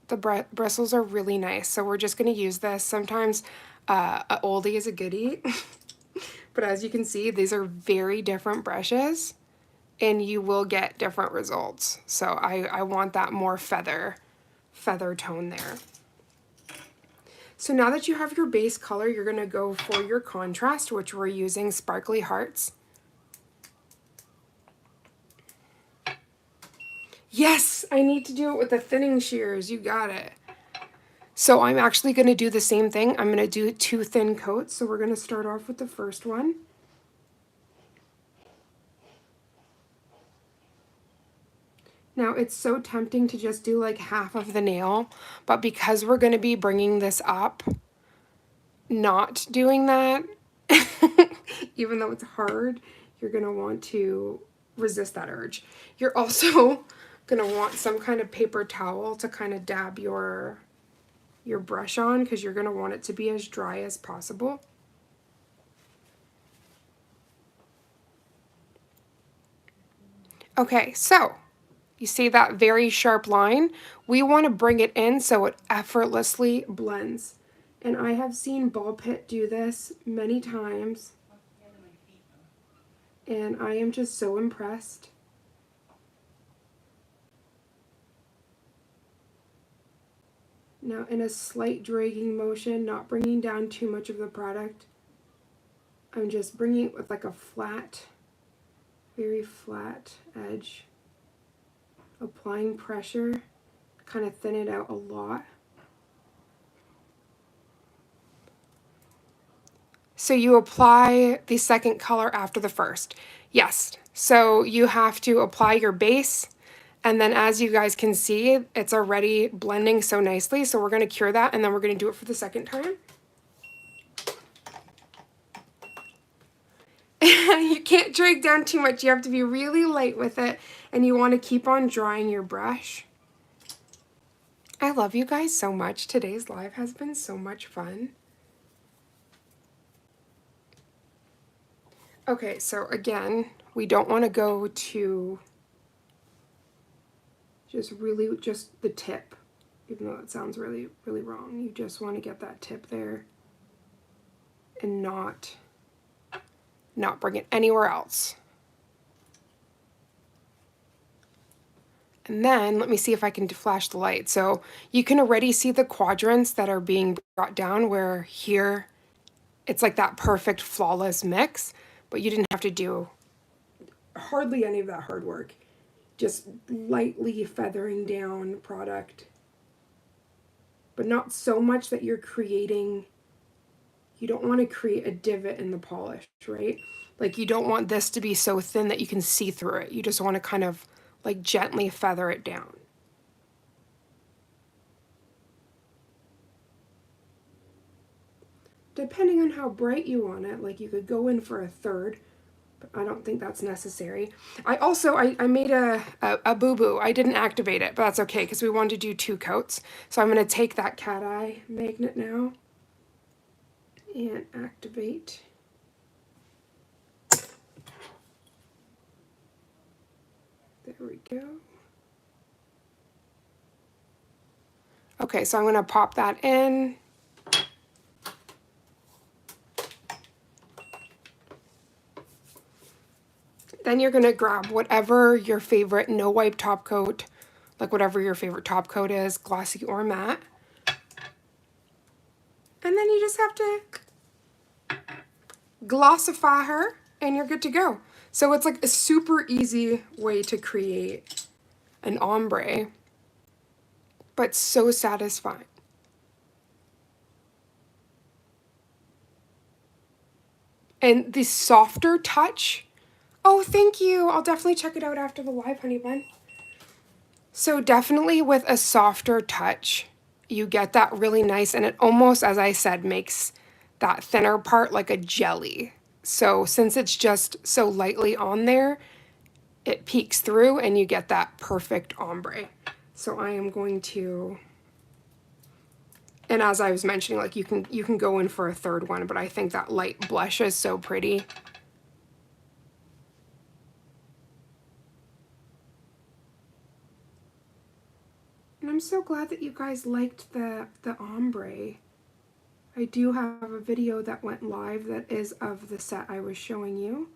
the bristles are really nice. So we're just going to use this. Sometimes a oldie is a goodie. But as you can see, these are very different brushes. And you will get different results. So I want that more feather tone there. So now that you have your base color, you're gonna go for your contrast, which we're using Sparkly Hearts. Yes, I need to do it with the thinning shears, you got it. So I'm actually gonna do the same thing. I'm gonna do 2 thin coats. So we're gonna start off with the first one. Now, it's so tempting to just do like half of the nail, but because we're going to be bringing this up, not doing that, even though it's hard, you're going to want to resist that urge. You're also going to want some kind of paper towel to kind of dab your brush on, because you're going to want it to be as dry as possible. Okay, so you see that very sharp line? We want to bring it in so it effortlessly blends. And I have seen Ball Pit do this many times. And I am just so impressed. Now, in a slight dragging motion, not bringing down too much of the product, I'm just bringing it with like a flat, very flat edge. Applying pressure, kind of thin it out a lot. So you apply the second color after the first. Yes, so you have to apply your base, and then as you guys can see, it's already blending so nicely. So we're going to cure that, and then we're going to do it for the second time. You can't drag down too much. You have to be really light with it, and you want to keep on drying your brush. I love you guys so much. Today's live has been so much fun. Okay, so again, we don't want to go to just the tip, even though it sounds really, really wrong. You just want to get that tip there and not bring it anywhere else. And then let me see if I can flash the light. So you can already see the quadrants that are being brought down, where here it's like that perfect flawless mix, but you didn't have to do hardly any of that hard work. Just lightly feathering down product, but not so much that you're creating, you don't want to create a divot in the polish, right? Like, you don't want this to be so thin that you can see through it. You just want to kind of like gently feather it down. Depending on how bright you want it, like you could go in for a third, but I don't think that's necessary. I made a boo-boo. I didn't activate it, but that's okay because we wanted to do 2 coats. So I'm going to take that cat eye magnet now and activate. There we go. Okay, so I'm going to pop that in. Then you're gonna grab whatever your favorite no wipe top coat, like whatever your favorite top coat is, glossy or matte. And then you just have to glossify her and you're good to go. So it's like a super easy way to create an ombre, but so satisfying. And the softer touch, oh, thank you. I'll definitely check it out after the live, honey bun. So definitely with a softer touch, you get that really nice, and it almost, as I said, makes that thinner part like a jelly. So since it's just so lightly on there, it peeks through and you get that perfect ombre. So I am going to, and as I was mentioning, like you can go in for a third one, but I think that light blush is so pretty. And I'm so glad that you guys liked the ombre. I do have a video that went live that is of the set I was showing you.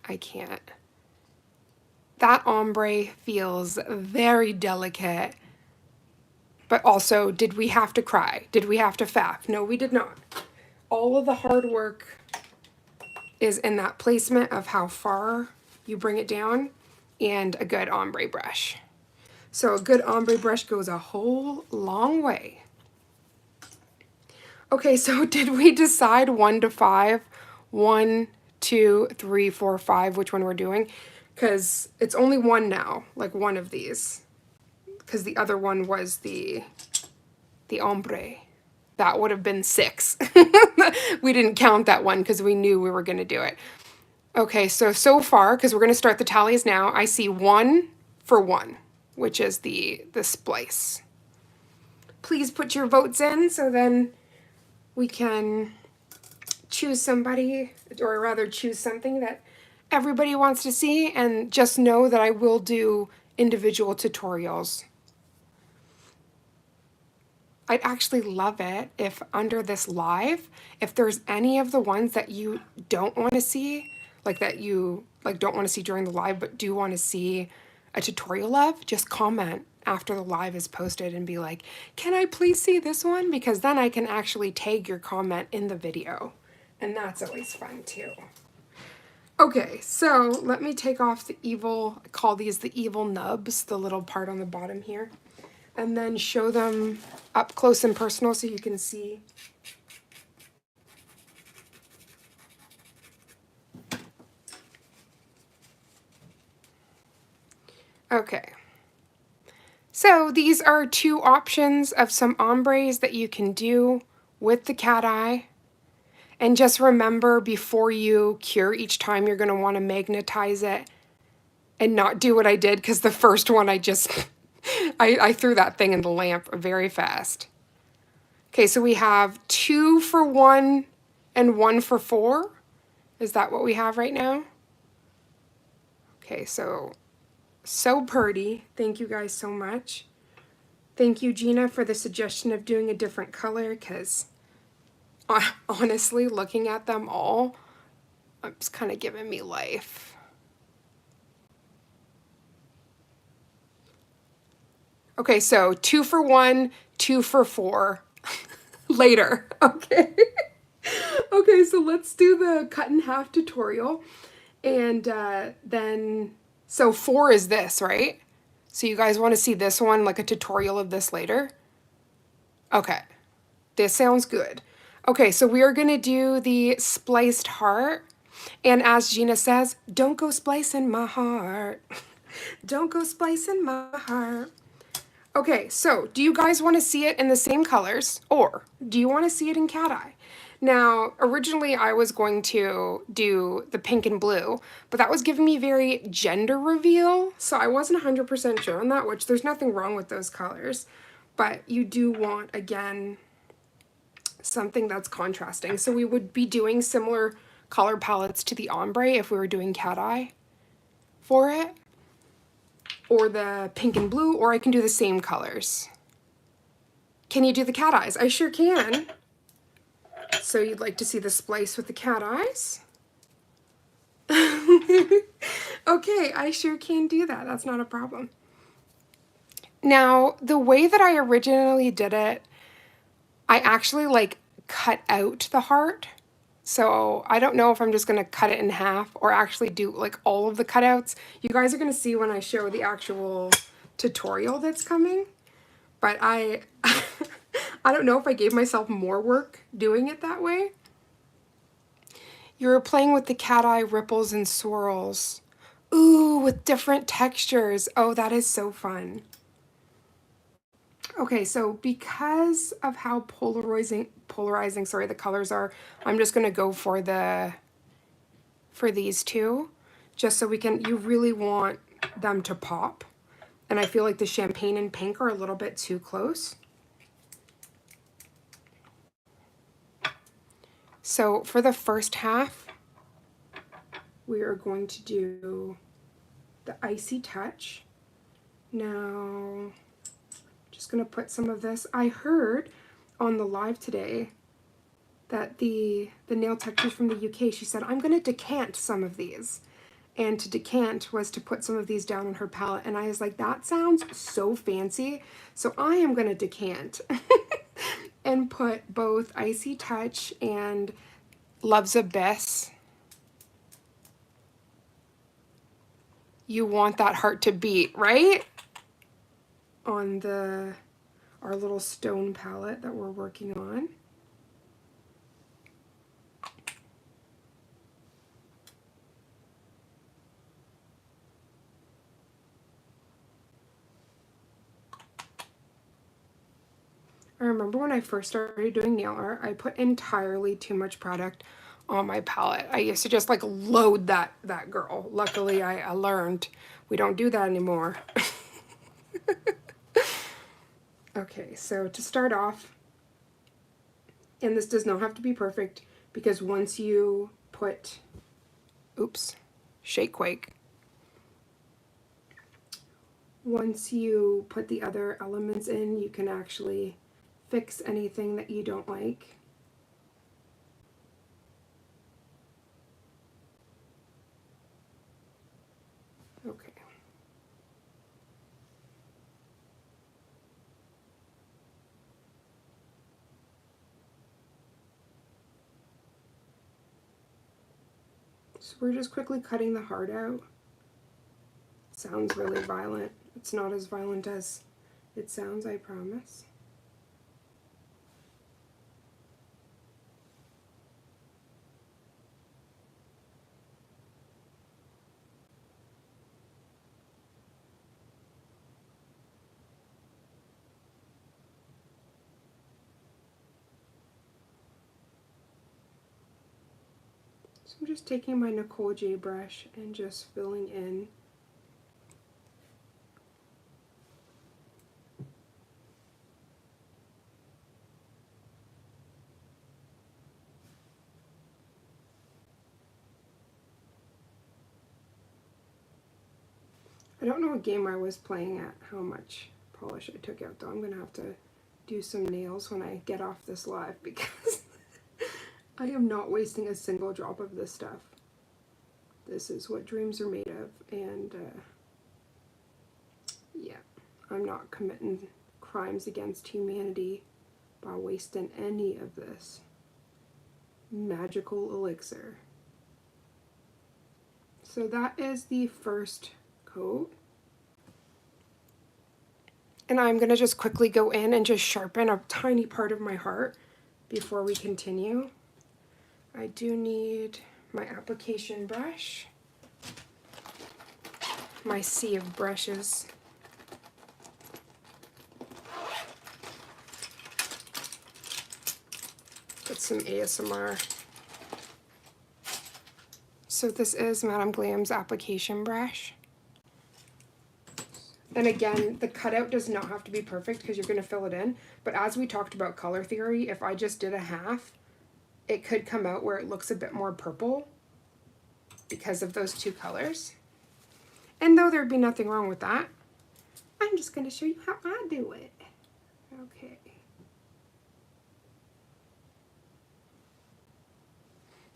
I can't. That ombre feels very delicate, but also, did we have to cry? Did we have to faff? No, we did not. All of the hard work is in that placement of how far you bring it down and a good ombre brush. So a good ombre brush goes a whole long way. Okay, so did we decide 1 to 5? 1, 2, 3, 4, 5, which one we're doing? Because it's only one now, like one of these. Because the other one was the ombre. That would have been 6. We didn't count that one because we knew we were going to do it. Okay, so far, because we're going to start the tallies now, I see 1 for 1, which is the splice. Please put your votes in so then we can choose somebody, or rather choose something that everybody wants to see, and just know that I will do individual tutorials. I'd actually love it if under this live, if there's any of the ones that you don't want to see, like that you don't want to see during the live but do want to see a tutorial of, just comment after the live is posted and be like, can I please see this one? Because then I can actually tag your comment in the video. And that's always fun too. Okay, so let me take off the evil, I call these the evil nubs, the little part on the bottom here, and then show them up close and personal so you can see. Okay, so these are 2 options of some ombres that you can do with the cat eye. And just remember, before you cure each time, you're going to want to magnetize it and not do what I did, because the first one I just, I threw that thing in the lamp very fast. Okay, so we have 2 for 1 and 1 for 4. Is that what we have right now? Okay, so pretty. Thank you guys so much. Thank you, Gina, for the suggestion of doing a different color, because honestly, looking at them all, it's kind of giving me life. Okay, so 2 for 1, 2 for 4 later. Okay. Okay, so let's do the cut in half tutorial. And then, so 4 is this, right? So you guys want to see this one, like a tutorial of this later? Okay, this sounds good. Okay, so we are going to do the spliced heart. And as Gina says, don't go splicing my heart. Don't go splicing my heart. Okay, so do you guys want to see it in the same colors, or do you want to see it in cat eye? Now, originally I was going to do the pink and blue, but that was giving me very gender reveal, so I wasn't 100% sure on that, which there's nothing wrong with those colors. But you do want, again, something that's contrasting. So we would be doing similar color palettes to the ombre if we were doing cat eye for it, or the pink and blue, or I can do the same colors. Can you do the cat eyes? I sure can. So you'd like to see the splice with the cat eyes? Okay, I sure can do that. That's not a problem. Now, the way that I originally did it, I actually like cut out the heart. So I don't know if I'm just going to cut it in half or actually do like all of the cutouts. You guys are going to see when I show the actual tutorial that's coming. But I don't know if I gave myself more work doing it that way. You're playing with the cat eye ripples and swirls. Ooh, with different textures. Oh, that is so fun. Okay, so because of how polarizing the colors are, I'm just gonna go for these two, just so you really want them to pop. And I feel like the champagne and pink are a little bit too close. So for the first half, we are going to do the icy touch. Now, just gonna put some of this. I heard on the live today that the nail textures from the UK, she said, I'm gonna decant some of these. And to decant was to put some of these down on her palette. And I was like, that sounds so fancy. So I am gonna decant and put both Icy Touch and Love's Abyss. You want that heart to beat, right? On our little stone palette that we're working on. I remember when I first started doing nail art, I put entirely too much product on my palette. I used to just like load that girl. Luckily, I learned we don't do that anymore. Okay, so to start off, and this does not have to be perfect, because once you put, oops, shake quake. Once you put the other elements in, you can actually fix anything that you don't like. Okay. So we're just quickly cutting the heart out. It sounds really violent. It's not as violent as it sounds, I promise. So I'm just taking my Nicole J brush and just filling in. I don't know what game I was playing at, how much polish I took out though. I'm gonna have to do some nails when I get off this live because I am not wasting a single drop of this stuff. This is what dreams are made of, and yeah, I'm not committing crimes against humanity by wasting any of this magical elixir. So that is the first coat. And I'm going to just quickly go in and just sharpen a tiny part of my heart before we continue. I do need my application brush, my sea of brushes. Get some ASMR. So this is Madam Glam's application brush. And again, the cutout does not have to be perfect because you're going to fill it in. But as we talked about color theory, if I just did a half, it could come out where it looks a bit more purple because of those two colors. And though there'd be nothing wrong with that, I'm just going to show you how I do it. Okay.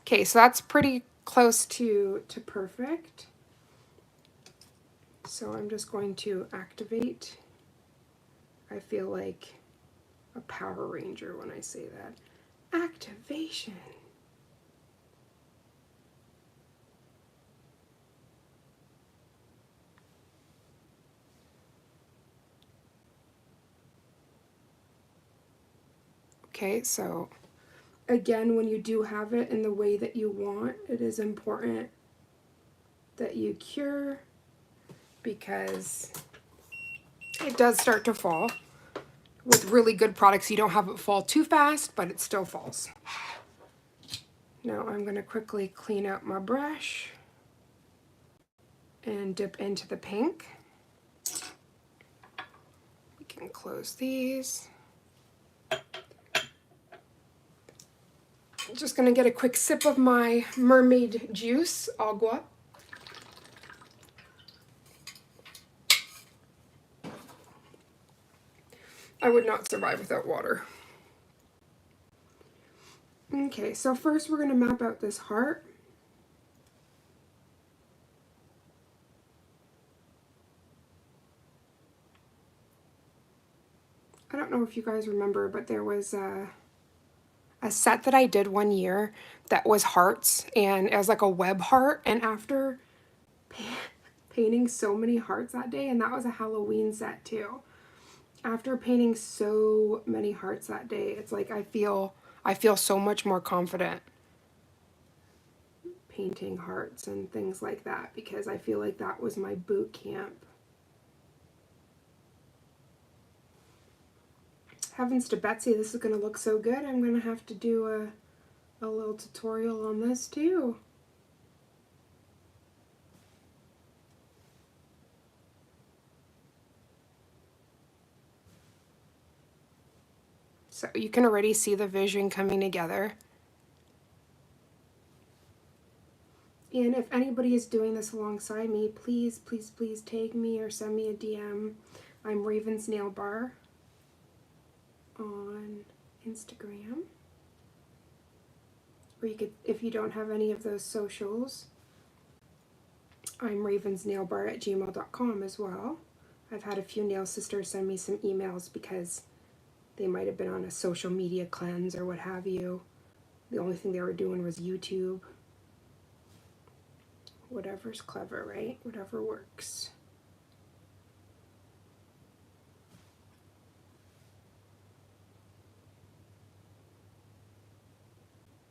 Okay, so that's pretty close to perfect. So I'm just going to activate. I feel like a Power Ranger when I say that. Activation. Okay, so again, when you do have it in the way that you want, it is important that you cure, because it does start to fall. With really good products, you don't have it fall too fast, but it still falls. Now I'm going to quickly clean out my brush and dip into the pink. We can close these. I'm just going to get a quick sip of my mermaid juice, agua. I would not survive without water. Okay, so first we're going to map out this heart. I don't know if you guys remember, but there was a set that I did one year that was hearts, and it was like a web heart, and after painting so many hearts that day, and that was a Halloween set too. After painting so many hearts that day, it's like I feel so much more confident painting hearts and things like that, because I feel like that was my boot camp. Heavens to Betsy, this is going to look so good. I'm going to have to do a little tutorial on this too. So you can already see the vision coming together. And if anybody is doing this alongside me, please, please, please tag me or send me a DM. I'm Raven's Nail Bar on Instagram. Or you could, if you don't have any of those socials, I'm ravensnailbar@gmail.com as well. I've had a few nail sisters send me some emails because they might have been on a social media cleanse or what have you. The only thing they were doing was YouTube. Whatever's clever, right? Whatever works.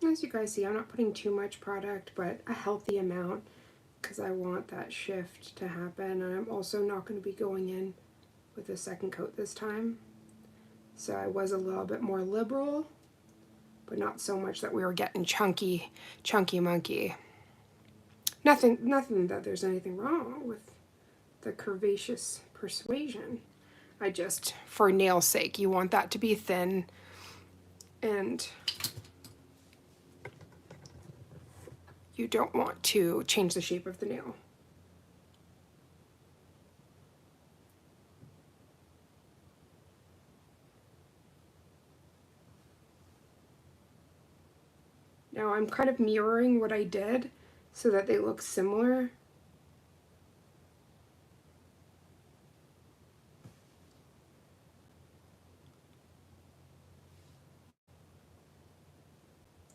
As you guys see, I'm not putting too much product, but a healthy amount, because I want that shift to happen. And I'm also not going to be going in with a second coat this time. So I was a little bit more liberal, but not so much that we were getting chunky monkey. Nothing that there's anything wrong with the curvaceous persuasion. I just, for nail's sake, you want that to be thin, and you don't want to change the shape of the nail. Now I'm kind of mirroring what I did so that they look similar.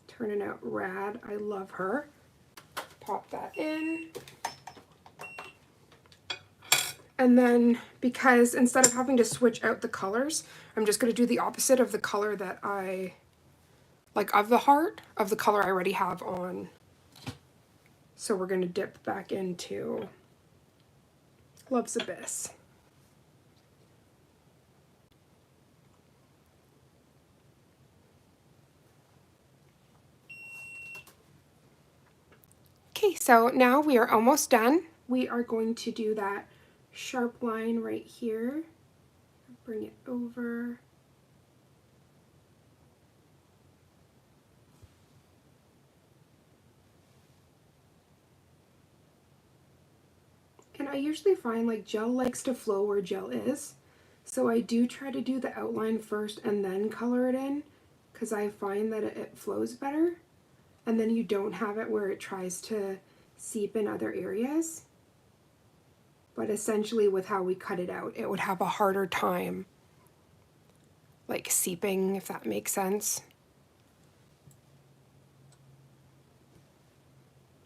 Turning out rad. I love her. Pop that in. And then, because instead of having to switch out the colors, I'm just going to do the opposite of the color that I, like of the heart, of the color I already have on. So we're going to dip back into Love's Abyss. Okay, so now we are almost done. We are going to do that sharp line right here. Bring it over. And I usually find like gel likes to flow where gel is. So I do try to do the outline first and then color it in, because I find that it flows better. and then you don't have it where it tries to seep in other areas. But essentially with how we cut it out, it would have a harder time like seeping, if that makes sense.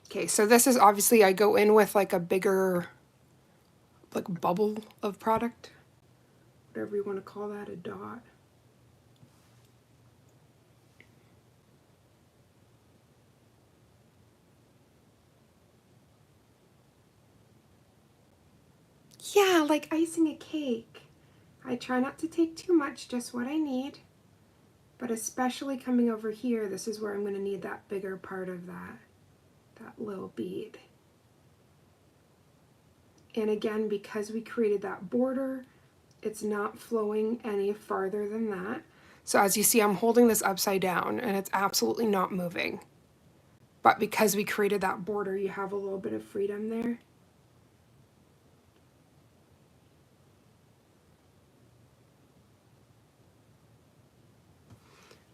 Okay, so this is obviously, I go in with like a bigger like bubble of product, whatever you want to call that, a dot. Yeah, like icing a cake. I try not to take too much, just what I need. But especially coming over here, this is where I'm going to need that bigger part of that little bead. And again, because we created that border, it's not flowing any farther than that. So as you see, I'm holding this upside down and it's absolutely not moving. But because we created that border, you have a little bit of freedom there.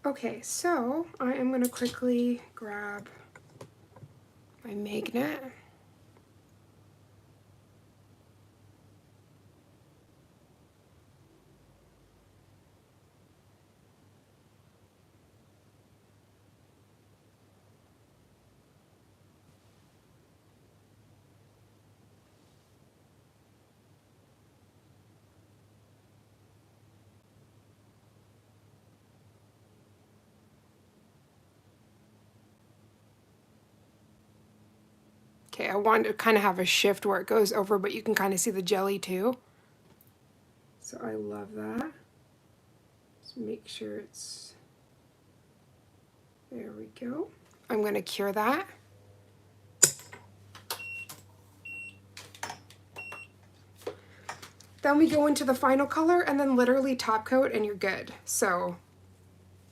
Okay, so I am going to quickly grab my magnet. Okay, I want to kind of have a shift where it goes over, but you can kind of see the jelly too. So I love that. Just make sure it's, there we go. I'm going to cure that. Then we go into the final color and then literally top coat and you're good. So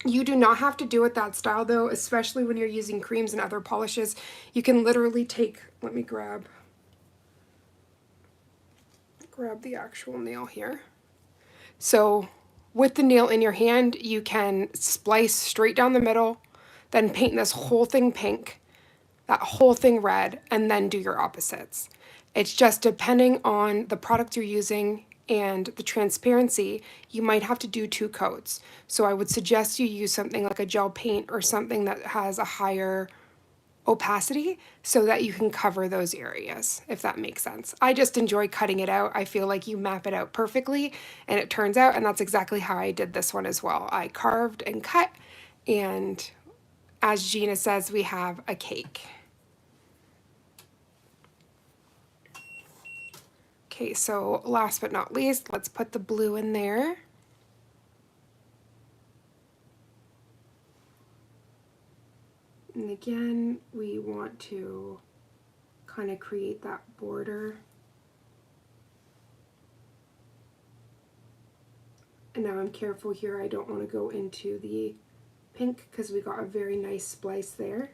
you do not have to do it that style though, especially when you're using creams and other polishes. You can literally take, let me grab the actual nail here. So with the nail in your hand, you can splice straight down the middle, then paint this whole thing pink, that whole thing red, and then do your opposites. It's just depending on the product you're using and the transparency, you might have to do 2 coats. So I would suggest you use something like a gel paint or something that has a higher opacity so that you can cover those areas, if that makes sense. I just enjoy cutting it out. I feel like you map it out perfectly and it turns out, and that's exactly how I did this one as well. I carved and cut, and as Gina says, we have a cake. Okay, so last but not least, let's put the blue in there. And again, we want to kind of create that border. And now I'm careful here, I don't want to go into the pink because we got a very nice splice there.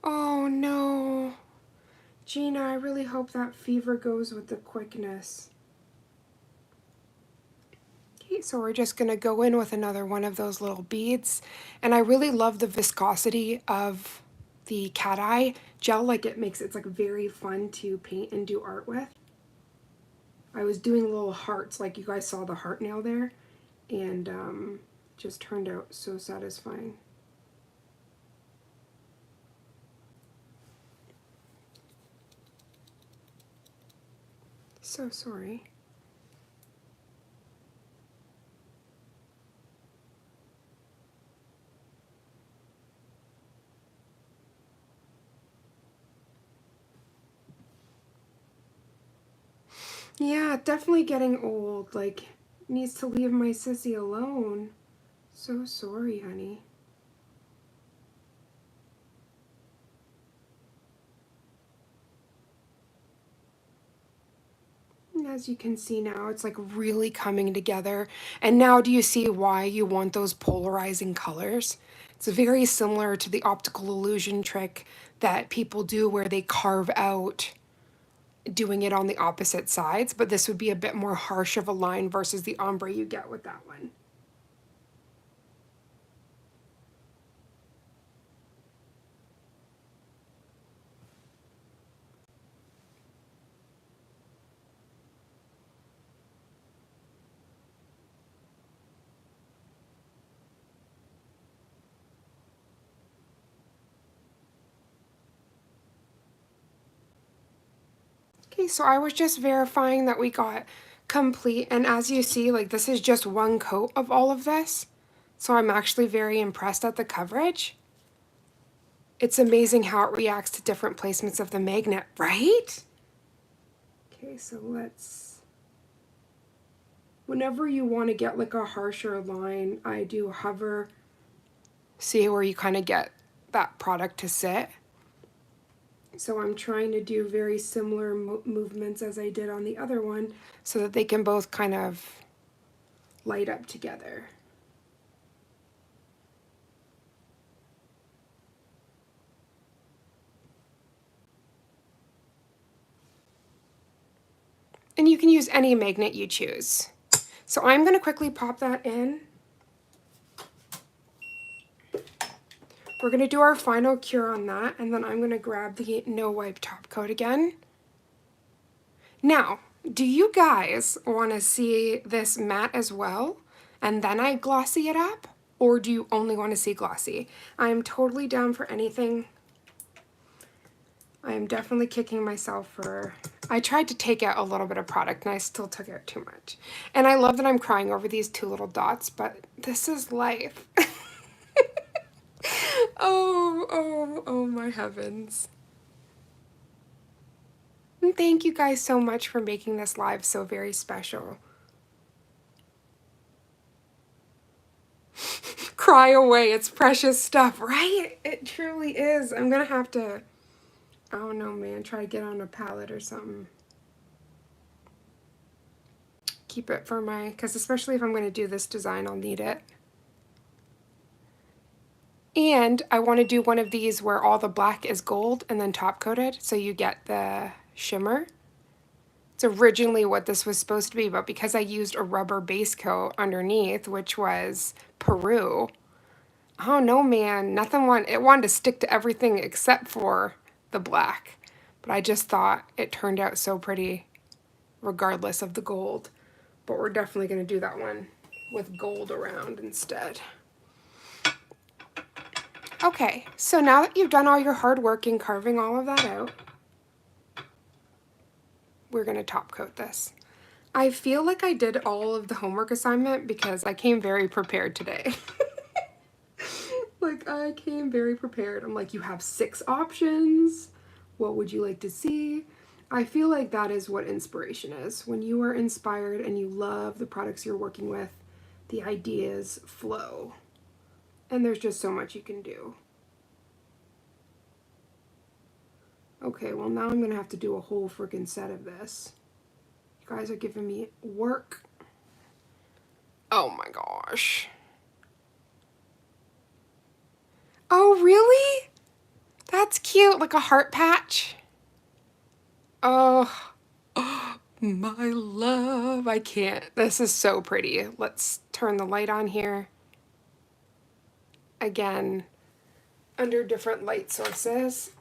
Oh no, Gina, I really hope that fever goes with the quickness. Okay, so we're just gonna go in with another one of those little beads. And I really love the viscosity of the cat eye gel. Like it's like very fun to paint and do art with. I was doing little hearts, like you guys saw the heart nail there, and just turned out so satisfying. So sorry. Yeah, definitely getting old. Like, needs to leave my sissy alone. So sorry, honey. And as you can see now, it's like really coming together. And now do you see why you want those polarizing colors? It's very similar to the optical illusion trick that people do where they carve out doing it on the opposite sides, but this would be a bit more harsh of a line versus the ombre you get with that one. Okay, so I was just verifying that we got complete, and as you see, like this is just one coat of all of this. So I'm actually very impressed at the coverage. It's amazing how it reacts to different placements of the magnet, right? Okay, so whenever you want to get like a harsher line, I do hover, see where you kind of get that product to sit. So I'm trying to do very similar movements as I did on the other one so that they can both kind of light up together. And you can use any magnet you choose. So I'm going to quickly pop that in. We're going to do our final cure on that, and then I'm going to grab the no wipe top coat again. Now, do you guys want to see this matte as well, and then I glossy it up? Or do you only want to see glossy? I am totally down for anything. I am definitely kicking myself for... I tried to take out a little bit of product and I still took out too much. And I love that I'm crying over these two little dots, but this is life. Oh my heavens. And thank you guys so much for making this live so very special. Cry away, it's precious stuff, right? It truly is. I'm gonna have to, I don't know, man, try to get on a palette or something. Keep it for my, because especially if I'm gonna do this design, I'll need it. And I want to do one of these where all the black is gold and then top coated, so you get the shimmer. It's originally what this was supposed to be, but because I used a rubber base coat underneath, which was Peru, I don't know, man, it wanted to stick to everything except for the black. But I just thought it turned out so pretty regardless of the gold. But we're definitely going to do that one with gold around instead. Okay, so now that you've done all your hard work in carving all of that out, we're going to top coat this. I feel like I did all of the homework assignment because I came very prepared today. Like, I came very prepared. I'm like, you have 6 options. What would you like to see? I feel like that is what inspiration is. When you are inspired and you love the products you're working with, the ideas flow. And there's just so much you can do. Okay, well now I'm gonna have to do a whole freaking set of this. You guys are giving me work. Oh my gosh. Oh, really? That's cute, like a heart patch. Oh, my love, I can't. This is so pretty. Let's turn the light on here. Again, under different light sources.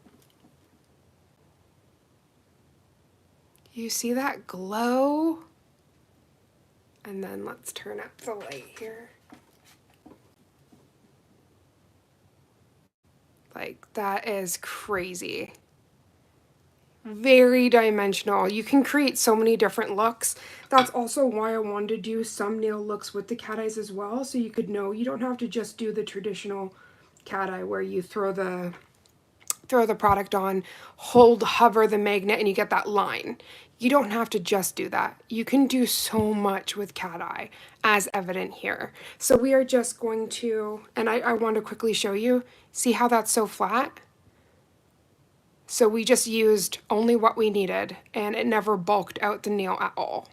You see that glow? And then let's turn up the light here. Like, that is crazy. Very dimensional. You can create so many different looks. That's also why I wanted to do some nail looks with the cat eyes as well, so you could know you don't have to just do the traditional cat eye where you throw the product on, hover the magnet, and you get that line. You don't have to just do that. You can do so much with cat eye, as evident here. So we are just going to, and I want to quickly show you, see how that's so flat? So we just used only what we needed, and it never bulked out the nail at all.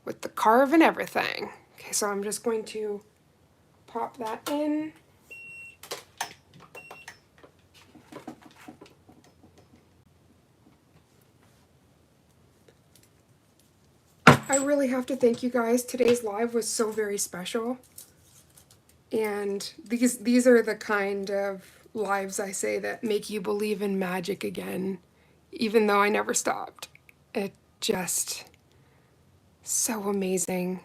With the carve and everything. Okay, so I'm just going to pop that in. I really have to thank you guys. Today's live was so very special. And these are the kind of lives I say that make you believe in magic again, even though I never stopped. It just so amazing.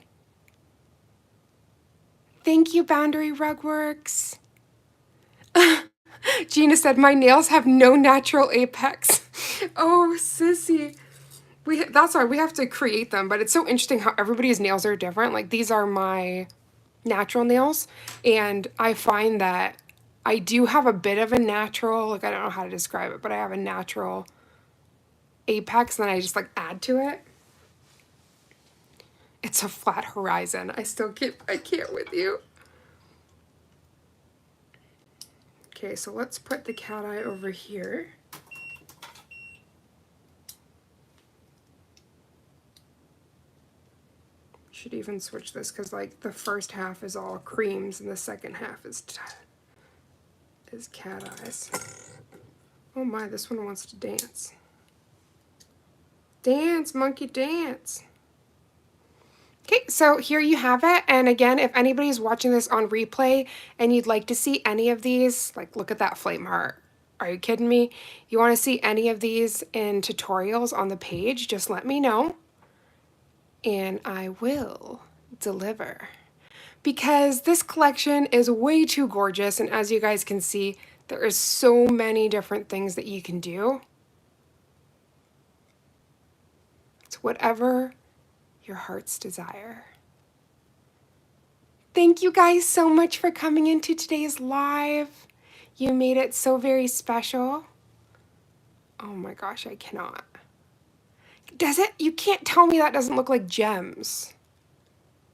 Thank you, Boundary Rugworks. Gina said, my nails have no natural apex. Oh, sissy. That's why we have to create them, but it's so interesting how everybody's nails are different. Like, these are my natural nails, and I find that I do have a bit of a natural, like, I don't know how to describe it, but I have a natural apex, and then I just like add to it. It's a flat horizon. I can't with you. Okay, so let's put the cat eye over here. Should even switch this because like the first half is all creams and the second half is cat eyes. Oh my, this one wants to dance. Dance, monkey, dance. Okay, so here you have it. And again, if anybody's watching this on replay and you'd like to see any of these, like look at that flame heart. Are you kidding me? You want to see any of these in tutorials on the page, just let me know. And I will deliver. Because this collection is way too gorgeous, and as you guys can see, there is so many different things that you can do. It's whatever your heart's desire. Thank you guys so much for coming into today's live. You made it so very special. Oh my gosh, I cannot. Does it? You can't tell me that doesn't look like gems.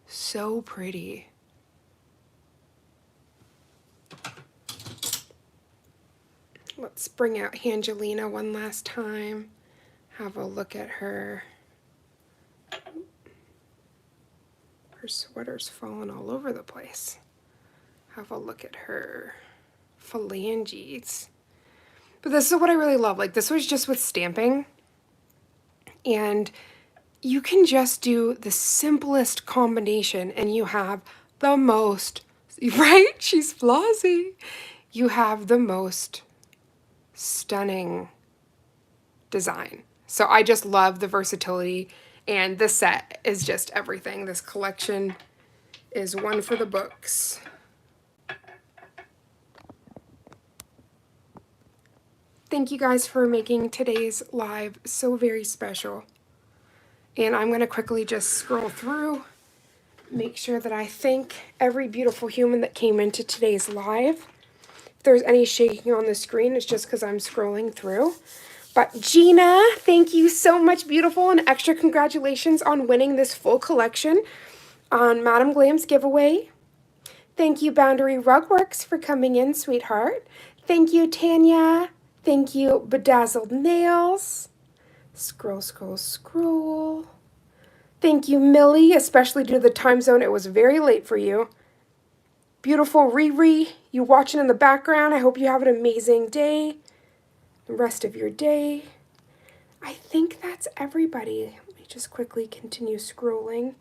So pretty. Let's bring out Angelina one last time. Have a look at her. Her sweater's falling all over the place. Have a look at her phalanges. But this is what I really love. Like, this was just with stamping. And you can just do the simplest combination and you have the most, right? She's flossy. You have the most stunning design. So I just love the versatility, and this set is just everything. This collection is one for the books. Thank you guys for making today's live so very special. And I'm going to quickly just scroll through, make sure that I thank every beautiful human that came into today's live. If there's any shaking on the screen, it's just because I'm scrolling through. But Gina, thank you so much, beautiful, and extra congratulations on winning this full collection on Madam Glam's giveaway. Thank you, Boundary Rugworks, for coming in, sweetheart. Thank you, Tanya. Thank you, Bedazzled Nails. Scroll, scroll, scroll. Thank you, Millie, especially due to the time zone. It was very late for you. Beautiful Riri, you watching in the background. I hope you have an amazing day. The rest of your day. I think that's everybody. Let me just quickly continue scrolling.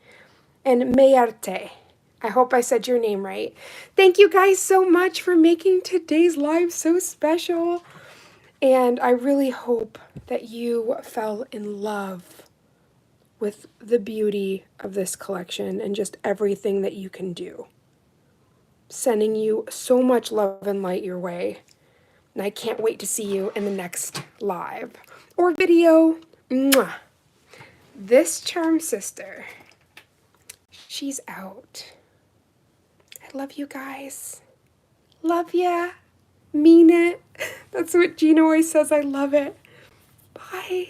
And Mayarte, I hope I said your name right. Thank you guys so much for making today's live so special. And I really hope that you fell in love with the beauty of this collection and just everything that you can do. Sending you so much love and light your way. And I can't wait to see you in the next live or video. Mwah. This charm sister, she's out. I love you guys. Love ya. Mean it. That's what Gina always says. I love it. Bye.